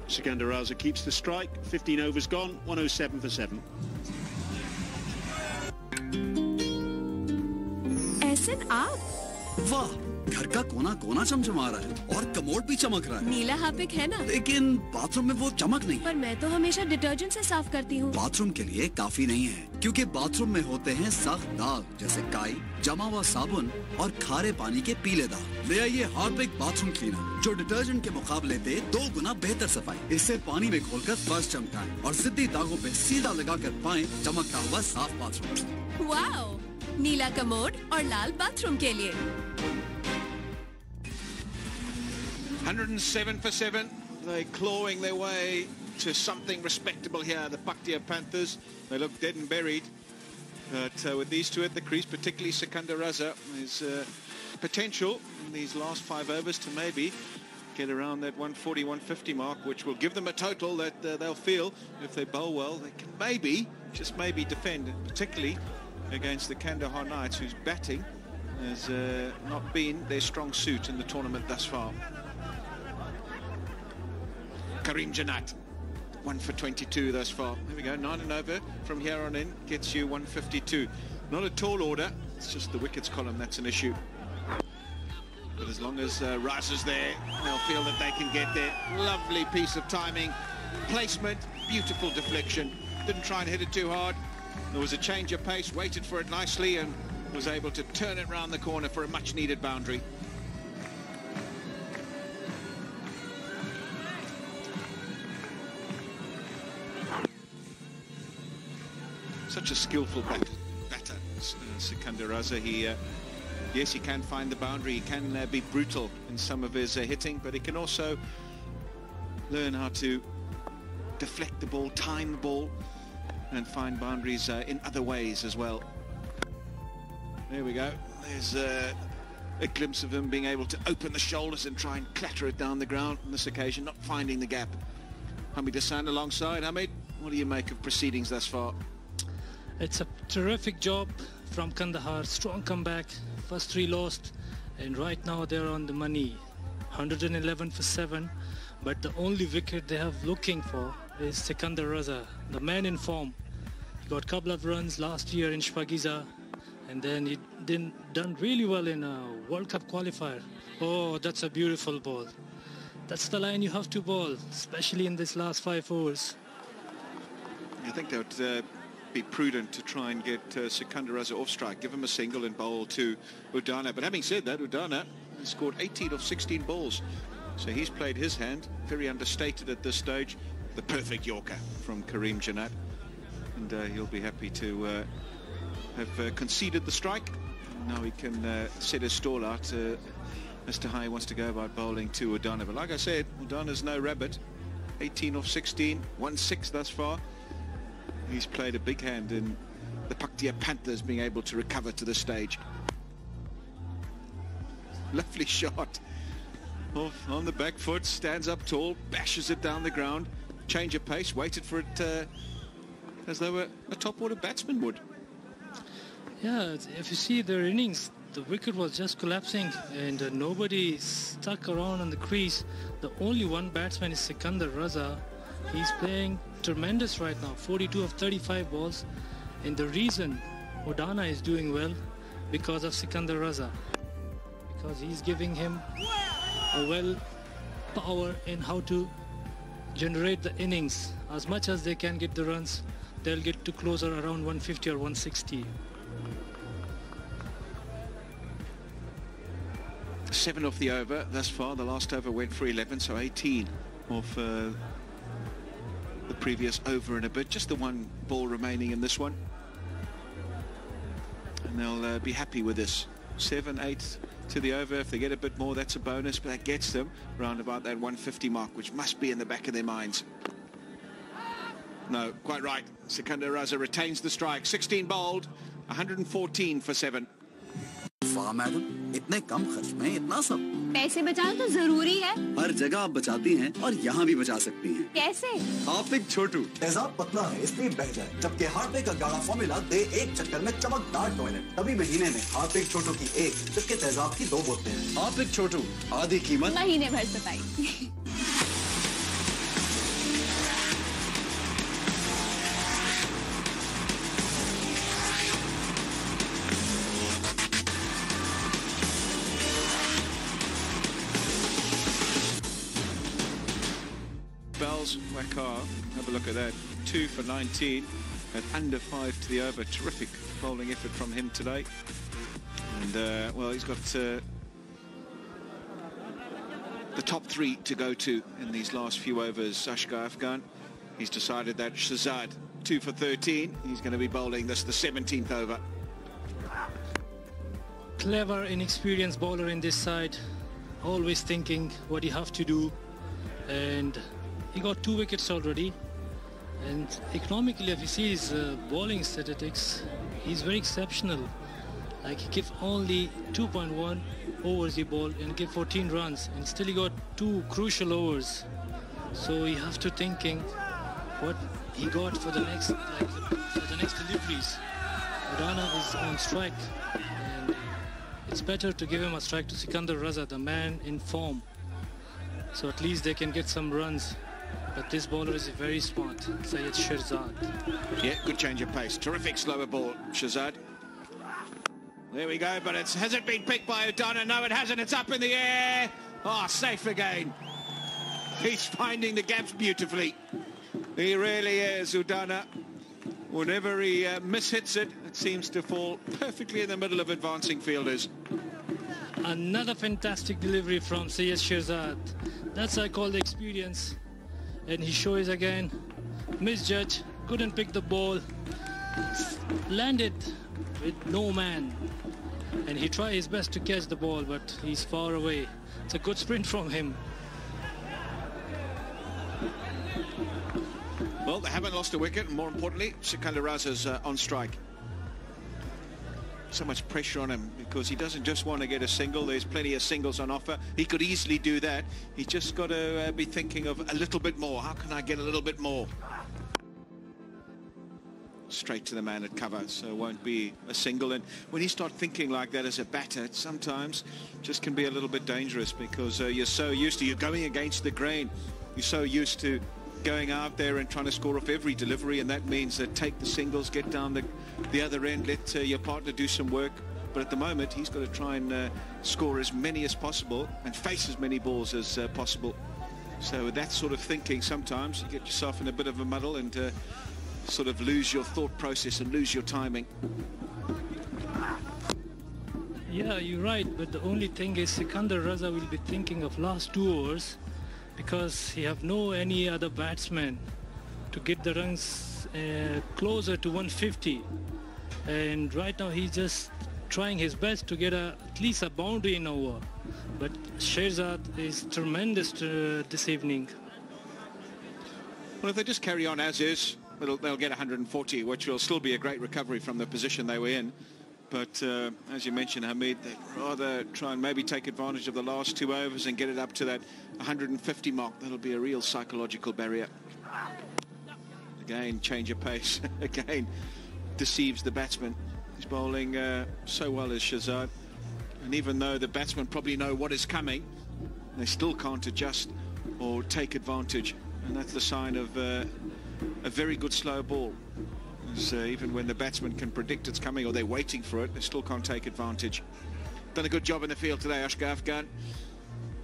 Sikandar Raza keeps the strike. 15 overs gone, 107 for 7. Ehsan आप वाह, घर का कोना कोना चमचमा रहा है और commode भी चमक रहा है। नीला हार्पिक है ना? लेकिन बाथरूम में वो चमक नहीं। पर मैं तो हमेशा डिटर्जेंट से साफ करती हूँ। बाथरूम के लिए काफी नहीं है, क्योंकि बाथरूम में होते हैं सख्त दाग जैसे काई, जमा हुआ साबुन और खारे पानी के पीले दाग। ले आइए हार्पिक बाथरूम क्लीनर, जो डिटर्जेंट के मुकाबले दे 2 गुना बेहतर सफाई। इससे पानी में घोलकर फर्श चमकाएं और जिद्दी दागों पे सीधा लगाकर पाएं चमकता हुआ साफ बाथरूम। वाओ, नीला कमोड और लाल बाथरूम के लिए। 107 for 7. They're clawing their way to something respectable here, the Paktia Panthers. They look dead and buried. But with these two at the crease, particularly Sikandar Raza, there's potential in these last 5 overs to maybe get around that 140, 150 mark, which will give them a total that they'll feel if they bowl well, they can maybe, just maybe defend, particularly against the Kandahar Knights, whose batting has not been their strong suit in the tournament thus far. Karim Janat 1 for 22 thus far. There we go, 9 and over from here on in gets you 152. Not a tall order, it's just the wickets column that's an issue. But as long as Raza's there, they'll feel that they can get there. Lovely piece of timing, placement, beautiful deflection. Didn't try and hit it too hard. There was a change of pace, waited for it nicely and was able to turn it round the corner for a much needed boundary. Such a skillful batter, Sikandar Raza. Yes, he can find the boundary, he can be brutal in some of his hitting, but he can also learn how to deflect the ball, time the ball, and find boundaries in other ways as well. There we go. There's a glimpse of him being able to open the shoulders and try and clatter it down the ground on this occasion, not finding the gap. Hamid Hassan alongside. Hamid, what do you make of proceedings thus far? It's a terrific job from Kandahar. Strong comeback. First 3 lost, and right now they're on the money. 111 for 7, but the only wicket they have looking for is Sikandar Raza, the man in form. He got a couple of runs last year in Shpagiza, and then he done really well in a World Cup qualifier. Oh, that's a beautiful ball. That's the line you have to bowl, especially in this last 5 overs. I think they would be prudent to try and get Sikandar Raza off strike, give him a single and bowl to Udana. But having said that, Udana has scored 18 of 16 balls, so he's played his hand, very understated at this stage. The perfect Yorker from Kareem Janat, and he'll be happy to have conceded the strike. Now he can set his stall out as to how he wants to go about bowling to Udana. But like I said, Udana's no rabbit. 18 of 16, 1-6 thus far. He's played a big hand in the Paktia Panthers being able to recover to this stage. Lovely shot. Off on the back foot, stands up tall, bashes it down the ground. Change of pace, waited for it as though a top-order batsman would. Yeah, if you see their innings, the wicket was just collapsing and nobody stuck around on the crease. The only one batsman is Sikandar Raza. He's playing tremendous right now, 42 of 35 balls, and the reason Udana is doing well because of Sikandar Raza, because he's giving him a power in how to generate the innings. As much as they can get the runs, they'll get to closer around 150 or 160. 7 off the over thus far. The last over went for 11, so 18 off the previous over and a bit. Just the 1 ball remaining in this one, and they'll be happy with this. 7-8 to the over. If they get a bit more, that's a bonus, but that gets them round about that 150 mark, which must be in the back of their minds. No, quite right. Sikandar Raza retains the strike. 16 bowled, 114 for 7. वाह madam, इतने कम खर्च में इतना सब। पैसे बचाना तो जरूरी है। हर जगह आप बचाती हैं और यहाँ भी बचा सकती हैं। कैसे? हार्पिक छोटू तेजाब पतला है इसलिए बह जाए, जबकि हार्पिक का गाढ़ा फॉर्मूला दे एक चक्कर में चमकदार टॉयलेट। तभी महीने में हार्पिक छोटू की 1, जबकि तेजाब की 2 बोतलें। हार्पिक छोटू, आधी कीमत महीने भर सफाई। Wakar, have a look at that. 2 for 19 at under 5 to the over. Terrific bowling effort from him today. And well, he's got the top 3 to go to in these last few overs. Ashgar Afghan, he's decided that Shahzad, 2 for 13. He's going to be bowling this the 17th over. Clever, inexperienced bowler in this side, always thinking what you have to do, and he got 2 wickets already. And economically, if you see his bowling statistics, he's very exceptional. Like, he gave only 2.1 overs he bowled and gave 14 runs, and still he got 2 crucial overs. So you have to thinking what he got for the next, for the next deliveries. Udana is on strike, and it's better to give him a strike to Sikandar Raza, the man in form. So at least they can get some runs But this bowler is very smart, Syed Shirzad. Yeah, good change of pace. Terrific slower ball, Shahzad. There we go, but has it been picked by Udana? No, it hasn't. It's up in the air. Oh, safe again. He's finding the gaps beautifully. He really is, Udana. Whenever he mishits it, it seems to fall perfectly in the middle of advancing fielders. Another fantastic delivery from Syed Shirzad. That's I call the experience. And he shows again, misjudge, couldn't pick the ball, landed with no man. And he tried his best to catch the ball, but he's far away. It's a good sprint from him. Well, they haven't lost a wicket, and more importantly, Sikandar Raza's on strike. So much pressure on him because he doesn't just want to get a single. There's plenty of singles on offer. He could easily do that. He's just got to be thinking of a little bit more. How can I get a little bit more? Straight to the man at cover, so it won't be a single. And when you start thinking like that as a batter, it sometimes just can be a little bit dangerous because you're so used to, you're going against the grain. You're so used to going out there and trying to score off every delivery, and that means that take the singles, get down the other end, let your partner do some work. But at the moment, he's got to try and score as many as possible and face as many balls as possible. So with that sort of thinking, sometimes you get yourself in a bit of a muddle and sort of lose your thought process and lose your timing. Yeah, you're right, but the only thing is Sikandar Raza will be thinking of last 2 overs because he have no any other batsman to get the runs closer to 150. And right now he's just trying his best to get at least a boundary in over. But Shirzad is tremendous this evening. Well, if they just carry on as is, they'll get 140, which will still be a great recovery from the position they were in. But as you mentioned, Hamid, they'd rather try and maybe take advantage of the last 2 overs and get it up to that 150 mark. That'll be a real psychological barrier. Again, change of pace. Again, deceives the batsman. He's bowling so well as Shahzad. And even though the batsmen probably know what is coming, they still can't adjust or take advantage. And that's the sign of a very good slow ball. Even when the batsman can predict it's coming or they're waiting for it, they still can't take advantage. Done a good job in the field today, Ashgar Afghan.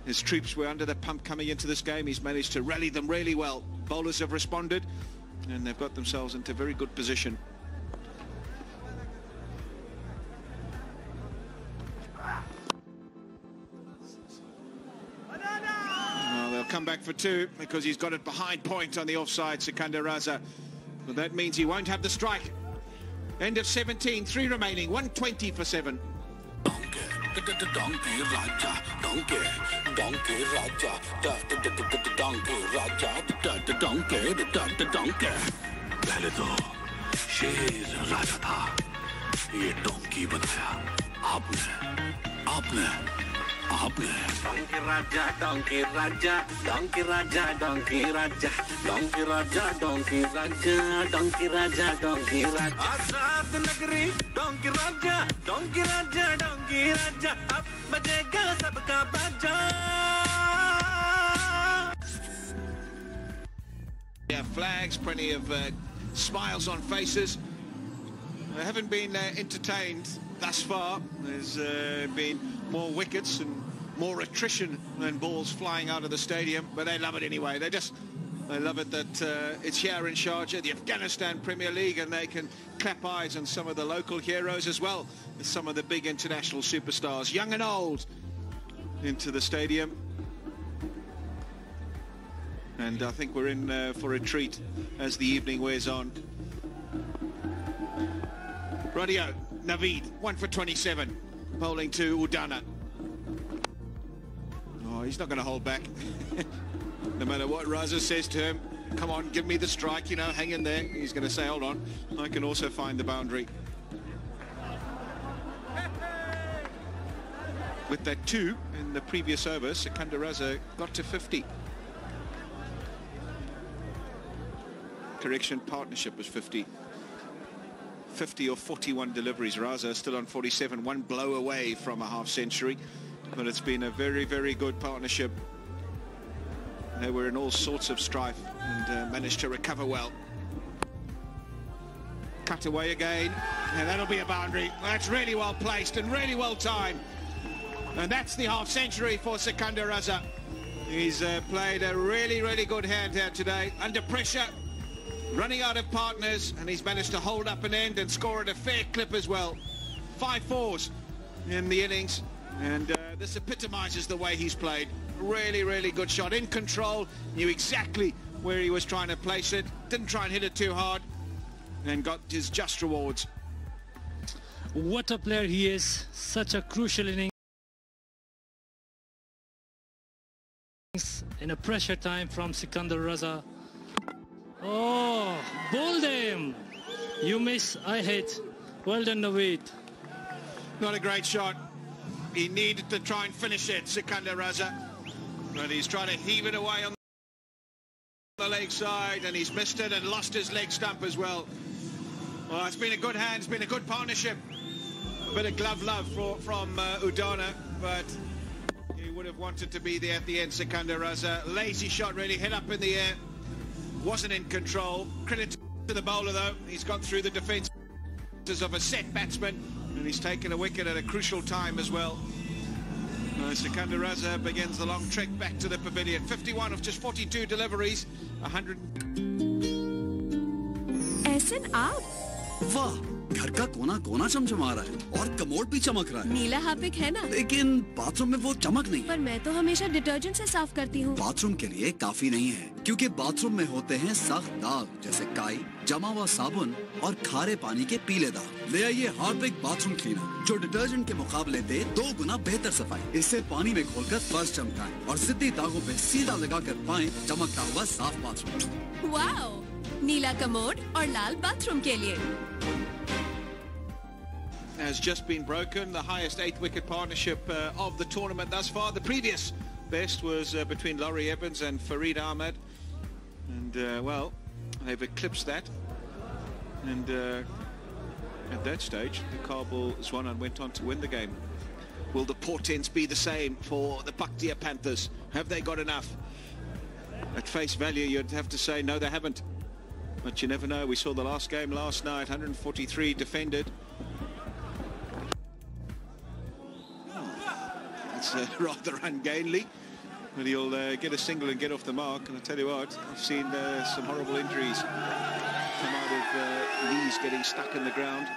His troops were under the pump coming into this game. He's managed to rally them really well. Bowlers have responded and they've got themselves into very good position. Well, they'll come back for 2 because he's got it behind point on the offside, Sikandar Raza. But that means he won't have the strike. End of 17, 3 remaining, 120 for 7. Donkey Raja, donkey Raja, donkey. पहले तो शेर राजा था, ये donkey बनाया आपने Donkey Raja, donkey Raja, donkey Raja, donkey Raja, donkey Raja, donkey Raja, donkey Raja, donkey Raja. आजाद नगरी donkey Raja, donkey Raja, donkey Raja, अब बजेगा सबका बाजा. Yeah, flags, plenty of smiles on faces. They haven't been entertained thus far. There's been more wickets and more attrition than balls flying out of the stadium, but they love it anyway. They love it that it's here in Sharjah, the Afghanistan Premier League, and they can clap eyes on some of the local heroes as well as some of the big international superstars, young and old, into the stadium. And I think we're in for a treat as the evening wears on. Radio, Naveed, 1 for 27, bowling to Udana. Oh, he's not going to hold back. No matter what Raza says to him, come on, give me the strike, you know, hang in there. He's going to say, hold on, I can also find the boundary. With that 2 in the previous over, Sikandar Raza got to 50. Correction, partnership was 50. 50 or 41 deliveries. Raza still on 47, 1 blow away from a half century. But it's been a very, very good partnership They were in all sorts of strife and managed to recover well. Cut away again, and that'll be a boundary. That's really well placed and really well timed. And that's the half century for Sikandar Raza. He's played a really, really good hand here today. Under pressure, running out of partners, and he's managed to hold up an end and score at a fair clip as well. 5 fours in the innings, and this epitomises the way he's played. Really, really good shot. In control, knew exactly where he was trying to place it. Didn't try and hit it too hard, and got his just rewards. What a player he is. Such a crucial innings in a pressure time from Sikandar Raza. Oh, bowled him. You miss, I hit. Well done, Naveed. Not a great shot. He needed to try and finish it, Sikandar Raza. But he's trying to heave it away on the leg side, and he's missed it and lost his leg stump as well. Well, it's been a good hand, it's been a good partnership. A bit of glove love from Udana, but he would have wanted to be there at the end, Sikandar Raza. Lazy shot, really, head up in the air. Wasn't in control. Credit to the bowler, though. He's gone through the defence of a set batsman, and he's taken a wicket at a crucial time as well. Sikandar Raza begins the long trek back to the pavilion. 51 of just 42 deliveries, 100. Ehsan आप वाह, घर का कोना कोना चमचमा रहा है और commode भी चमक रहा है। नीला हार्पिक है ना? लेकिन बाथरूम में वो चमक नहीं। पर मैं तो हमेशा डिटर्जेंट से साफ करती हूँ। बाथरूम के लिए काफी नहीं है, क्योंकि बाथरूम में होते हैं सख्त दाग जैसे काई, जमा हुआ साबुन और खारे पानी के पीले दाग। ले आइए हार्पिक बाथरूम क्लीनर, जो डिटर्जेंट के मुकाबले दे 2 गुना बेहतर सफाई। इससे पानी में घोलकर फर्श चमकाएं और सीधी दागों पे सीधा लगाकर पाएं चमकता हुआ साफ बाथरूम। वाओ, नीला कमोड और लाल बाथरूम के लिए। Has just been broken, the highest 8-wicket partnership of the tournament thus far. The previous best was between Laurie Evans and Fareed Ahmed, and well, they've eclipsed that. And at that stage, the Kabul Zwanan went on to win the game. Will the portents be the same for the Paktia Panthers? Have they got enough? At face value, you'd have to say no, they haven't. But you never know. We saw the last game last night, 143 defended. It's rather ungainly, but he'll get a single and get off the mark. And I tell you what, I've seen some horrible injuries come out of knees getting stuck in the ground.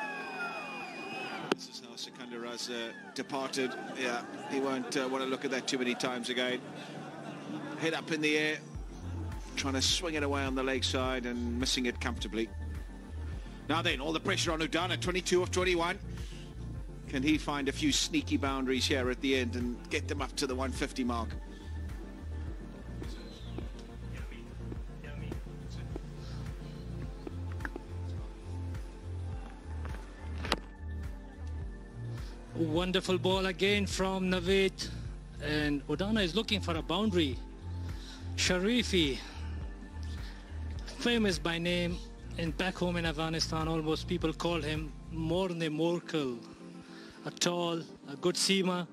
This is how Sikandar Raza departed. Yeah, he won't want to look at that too many times again. Head up in the air, trying to swing it away on the leg side and missing it comfortably. Now then, all the pressure on Udana, 22 of 21. Can he find a few sneaky boundaries here at the end and get them up to the 150 mark? Wonderful ball again from Naveed, and Udana is looking for a boundary. Sharifi, famous by name, and back home in Afghanistan almost people call him Morne Morkel. A tall, a good seamer.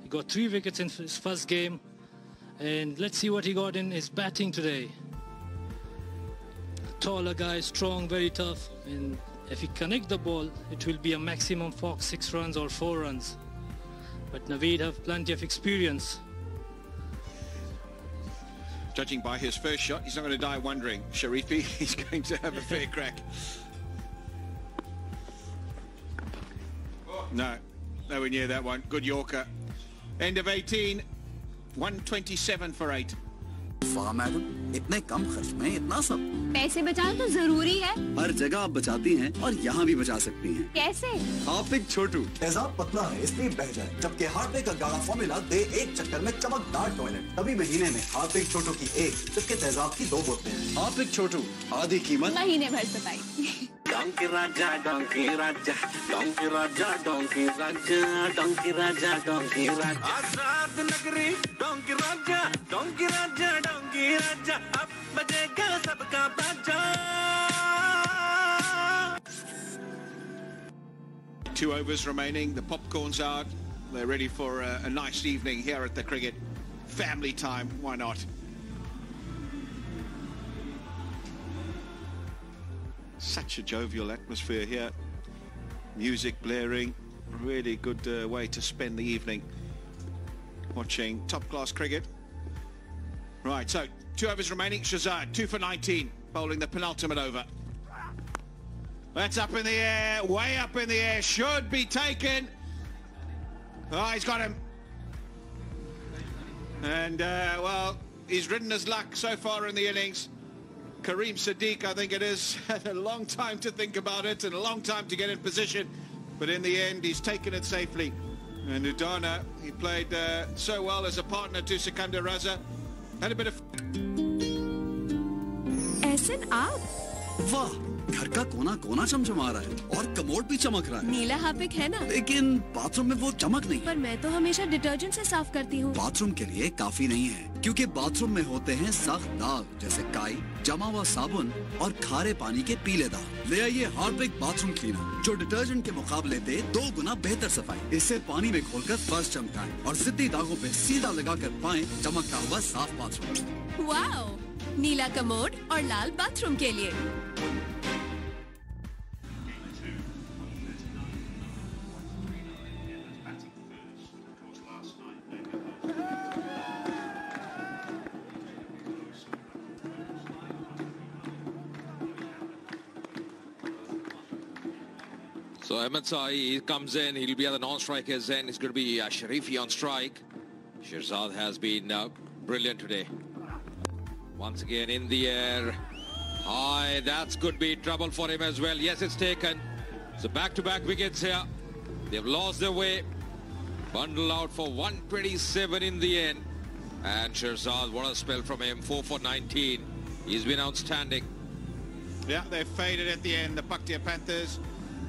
He got 3 wickets in his first game, and let's see what he got in his batting today. A taller guy, strong, very tough, and if he connect the ball, it will be a maximum for 6 runs or 4 runs. But Naveed have plenty of experience. Judging by his first shot, he's not going to die wondering. Sharifi, he's going to have a fair crack. No, nowhere near that one. Good Yorker. End of 18, 127 for 8. वाह madam, इतने कम खर्च में इतना सब। पैसे बचाना तो जरूरी है। हर जगह आप बचाती हैं और यहाँ भी बचा सकती हैं। कैसे? हार्पिक छोटू। तेजाब पतला है इसलिए बह जाए, जबकि हार्पिक का गाढ़ा फॉर्मूला दे 1 चक्कर में चमकदार टॉयलेट। तभी महीने में हार्पिक छोटू की 1, जबकि तेजाब की 2 बोतलें हैं। हार्पिक छोटू, आधी कीमत महीने भर सफाई। डोंकी राजा, डोंकी राजा, डोंकी राजा, डोंकी राजा, डोंकी राजा, डोंकी राजा। आजाद नगरी, डोंकी राजा, डोंकी राजा, डोंकी राजा, अब बजेगा सबका बाजा। 2 overs remaining, the popcorn's out. They're ready for a nice evening here at the cricket. Family time, why not? Such a jovial atmosphere here. Music blaring. Really good way to spend the evening watching top-class cricket. Right, so 2 overs remaining. Shahzad, 2 for 19, bowling the penultimate over. That's up in the air, way up in the air, should be taken. Oh, he's got him. And, well, he's ridden his luck so far in the innings. Kareem Sadiq, I think it is, had a long time to think about it and a long time to get in position. But in the end, he's taken it safely. And Udana, he played so well as a partner to Sikandar Raza. Had a bit of... Ehsan आप वाह, घर का कोना कोना चमचमा रहा है और commode भी चमक रहा है। नीला हार्पिक है ना? लेकिन बाथरूम में वो चमक नहीं। पर मैं तो हमेशा डिटर्जेंट से साफ करती हूँ। बाथरूम के लिए काफी नहीं है, क्योंकि बाथरूम में होते हैं सख्त दाग जैसे काई, जमा हुआ साबुन और खारे पानी के पीले दाग। ले आइए हार्पिक बाथरूम क्लीनर, जो डिटर्जेंट के मुकाबले दे 2 गुना बेहतर सफाई। इससे पानी में घोलकर फर्श चमकाएं और जिद्दी दागों पे सीधा लगाकर पाएं चमकता हुआ साफ बाथरूम। वाओ, नीला कमोड और लाल बाथरूम के लिए। So Ahmed Saeed comes in, he'll be at the non-strikers end. It's going to be Sharifi on strike. Shirzad has been brilliant today. Once again in the air. High, that's could be trouble for him as well. Yes, it's taken. So back-to-back wickets here. They've lost their way. Bundle out for 127 in the end. And Shirzad, what a spell from him. 4 for 19. He's been outstanding. Yeah, they faded at the end, the Paktia Panthers.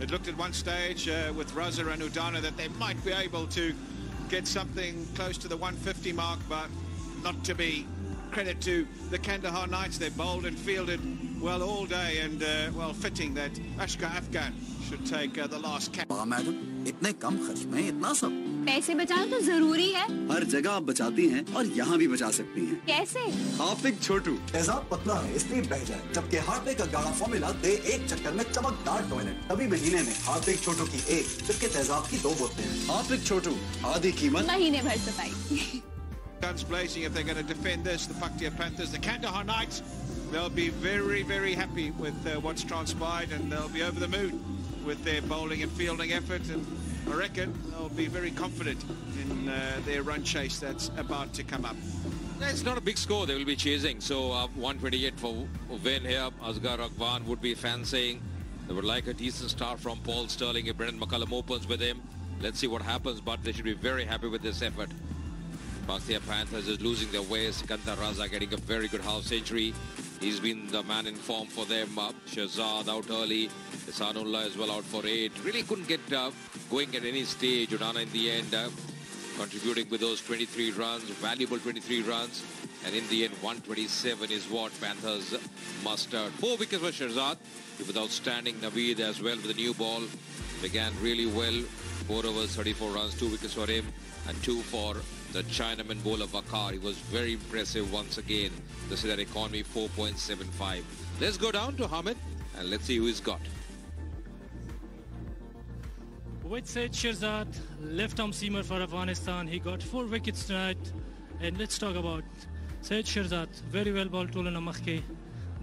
It looked at one stage with Raza and Udana that they might be able to get something close to the 150 mark, but not to be. Credit to the Kandahar Knights. They bowled and fielded well all day, and well, fitting that Ashka Afghan should take the last cap. Madam, इतने कम खर्च में इतना सब? पैसे बचाना तो जरूरी है। हर जगह आप बचाती हैं और यहाँ भी बचा सकती हैं। कैसे? हार्पिक छोटू। तेजाब पतला है इसलिए बह जाए, जबकि हार्पिक का गाढ़ा फॉर्मूला दे 1 चक्कर में चमकदार टॉयलेट। तभी महीने में हार्पिक छोटू की 1, जबकि तेजाब की 2 बोतलें हैं। हार्पिक छोटू, आधी कीमत। महीने भर सफाई। Guns blazing if they're going to defend this. The Paktia Panthers, the Kandahar Knights, they'll be very, very happy with what's transpired, and they'll be over the moon with their bowling and fielding effort, and I reckon they'll be very confident in their run chase that's about to come up. It's not a big score they will be chasing, so 128 for win here. Asghar Aghwan would be fancying. They would like a decent start from Paul Sterling if Brendan McCullum opens with him. Let's see what happens, but they should be very happy with this effort. Paktia Panthers is losing their way. Sikandar Raza getting a very good half century. He's been the man in form for them. Shahzad out early. Ihsanullah as well out for 8. Really couldn't get going at any stage. Udana in the end contributing with those 23 runs, valuable 23 runs. And in the end, 127 is what Panthers mustered. 4 wickets for Shahzad. With outstanding Naveed as well with the new ball. Began really well. 4 overs, 34 runs, 2 wickets for him. And 2 for the Chinaman bowler Vakar. He was very impressive once again. This is their economy 4.75. Let's go down to Hamid and let's see who he's got. With Syed Shirzad, left-arm seamer for Afghanistan. He got 4 wickets tonight. And let's talk about Syed Shirzad. Very well ball tool in a makhke.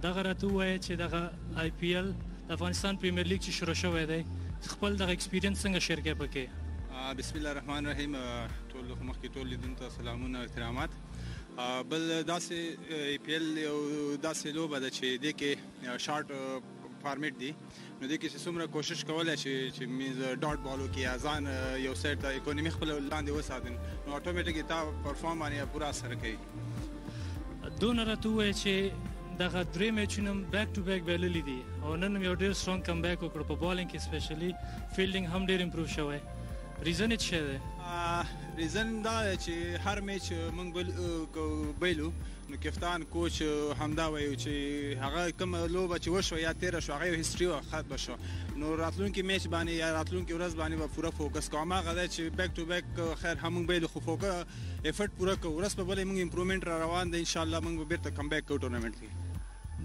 Daga ratu hai che daga IPL Afghanistan Premier League chi shuru shwe de. Khpal daga experience څنګه share کې پکې. بسم الله الرحمن الرحیم ټول مخکې ټول لیدونکو ته سلامونه او احترامات. بل داسې APL یو داسې لوبه ده چې دې کې شارټ فارمیټ دی نو دې کې څومره کوشش کولای شي چې میز ډاټ بالو کې ازان یو سیټ اکونومي خپل لاندې وساتن نو اتوماتیکلی تا پرفارم باندې پورا اثر کوي. دون راته چې دغه درې میچونه بیک ټو بیک بللې دي او نن یو ډېر سترونګ کم بیک وکړ په بالینګ کې سپیشلی فیلډینګ هم ډېر امپروو شوی. ریزن یې څه دی؟ ریزن دا دی چې هر میچ موږ بایلو نو کپتان کوچ همدا وایي چې هغه کوم لوبه چې وشوه یا تېره شوه هغه یو هسټري وه ختمه شوه نو راتلونکي میچ باندې یا راتلونکي ورځ باندې به پوره فوکس کوو هماغه دی چې بیک ټو بیک خیر هم موږ بایلو خو افرټ پوره کوو ورځ په بله موږ امپرومنټ را روان دی انشاءالله موږ به بېرته کم بیک کوو ټورنمنټ کې.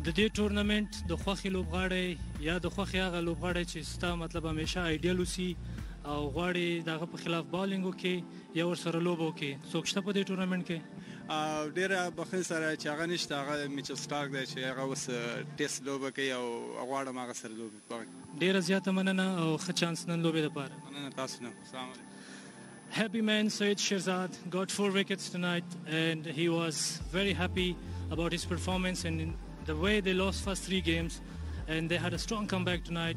د دې ټورنمنت د خوخي لوبغاړي یا د خوخي هغه لوبغاړي چې ستا مطلب همیشه آیډیل وسی او غواړي دغه په خلاف بالینګ وکي یا ور سره لوب وکي څوک شته په دې ټورنمنت کې ډیره بخښنه سره چې هغه نشته هغه میچل سټارک دی چې هغه اوس ټیسټ لوبه کوي او غواړم هغه سره لوبه کوي ډیره زیاته مننه او ښه چانس نن لوبې لپاره مننه تاسو نه السلام علیکم Happy man Syed Shirzad got 4 wickets tonight and he was very happy about his performance and the way they lost first 3 games and they had a strong comeback tonight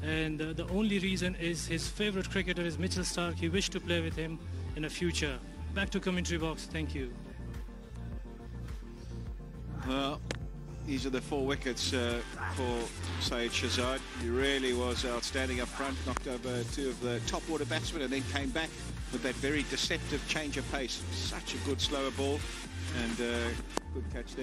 and the only reason is his favorite cricketer is Mitchell Starc. He wished to play with him in the future. Back to commentary box. Thank you. Well, these are the 4 wickets for Syed Shahzad. He really was outstanding up front, knocked over 2 of the top order batsmen and then came back with that very deceptive change of pace. Such a good slower ball and good catch there.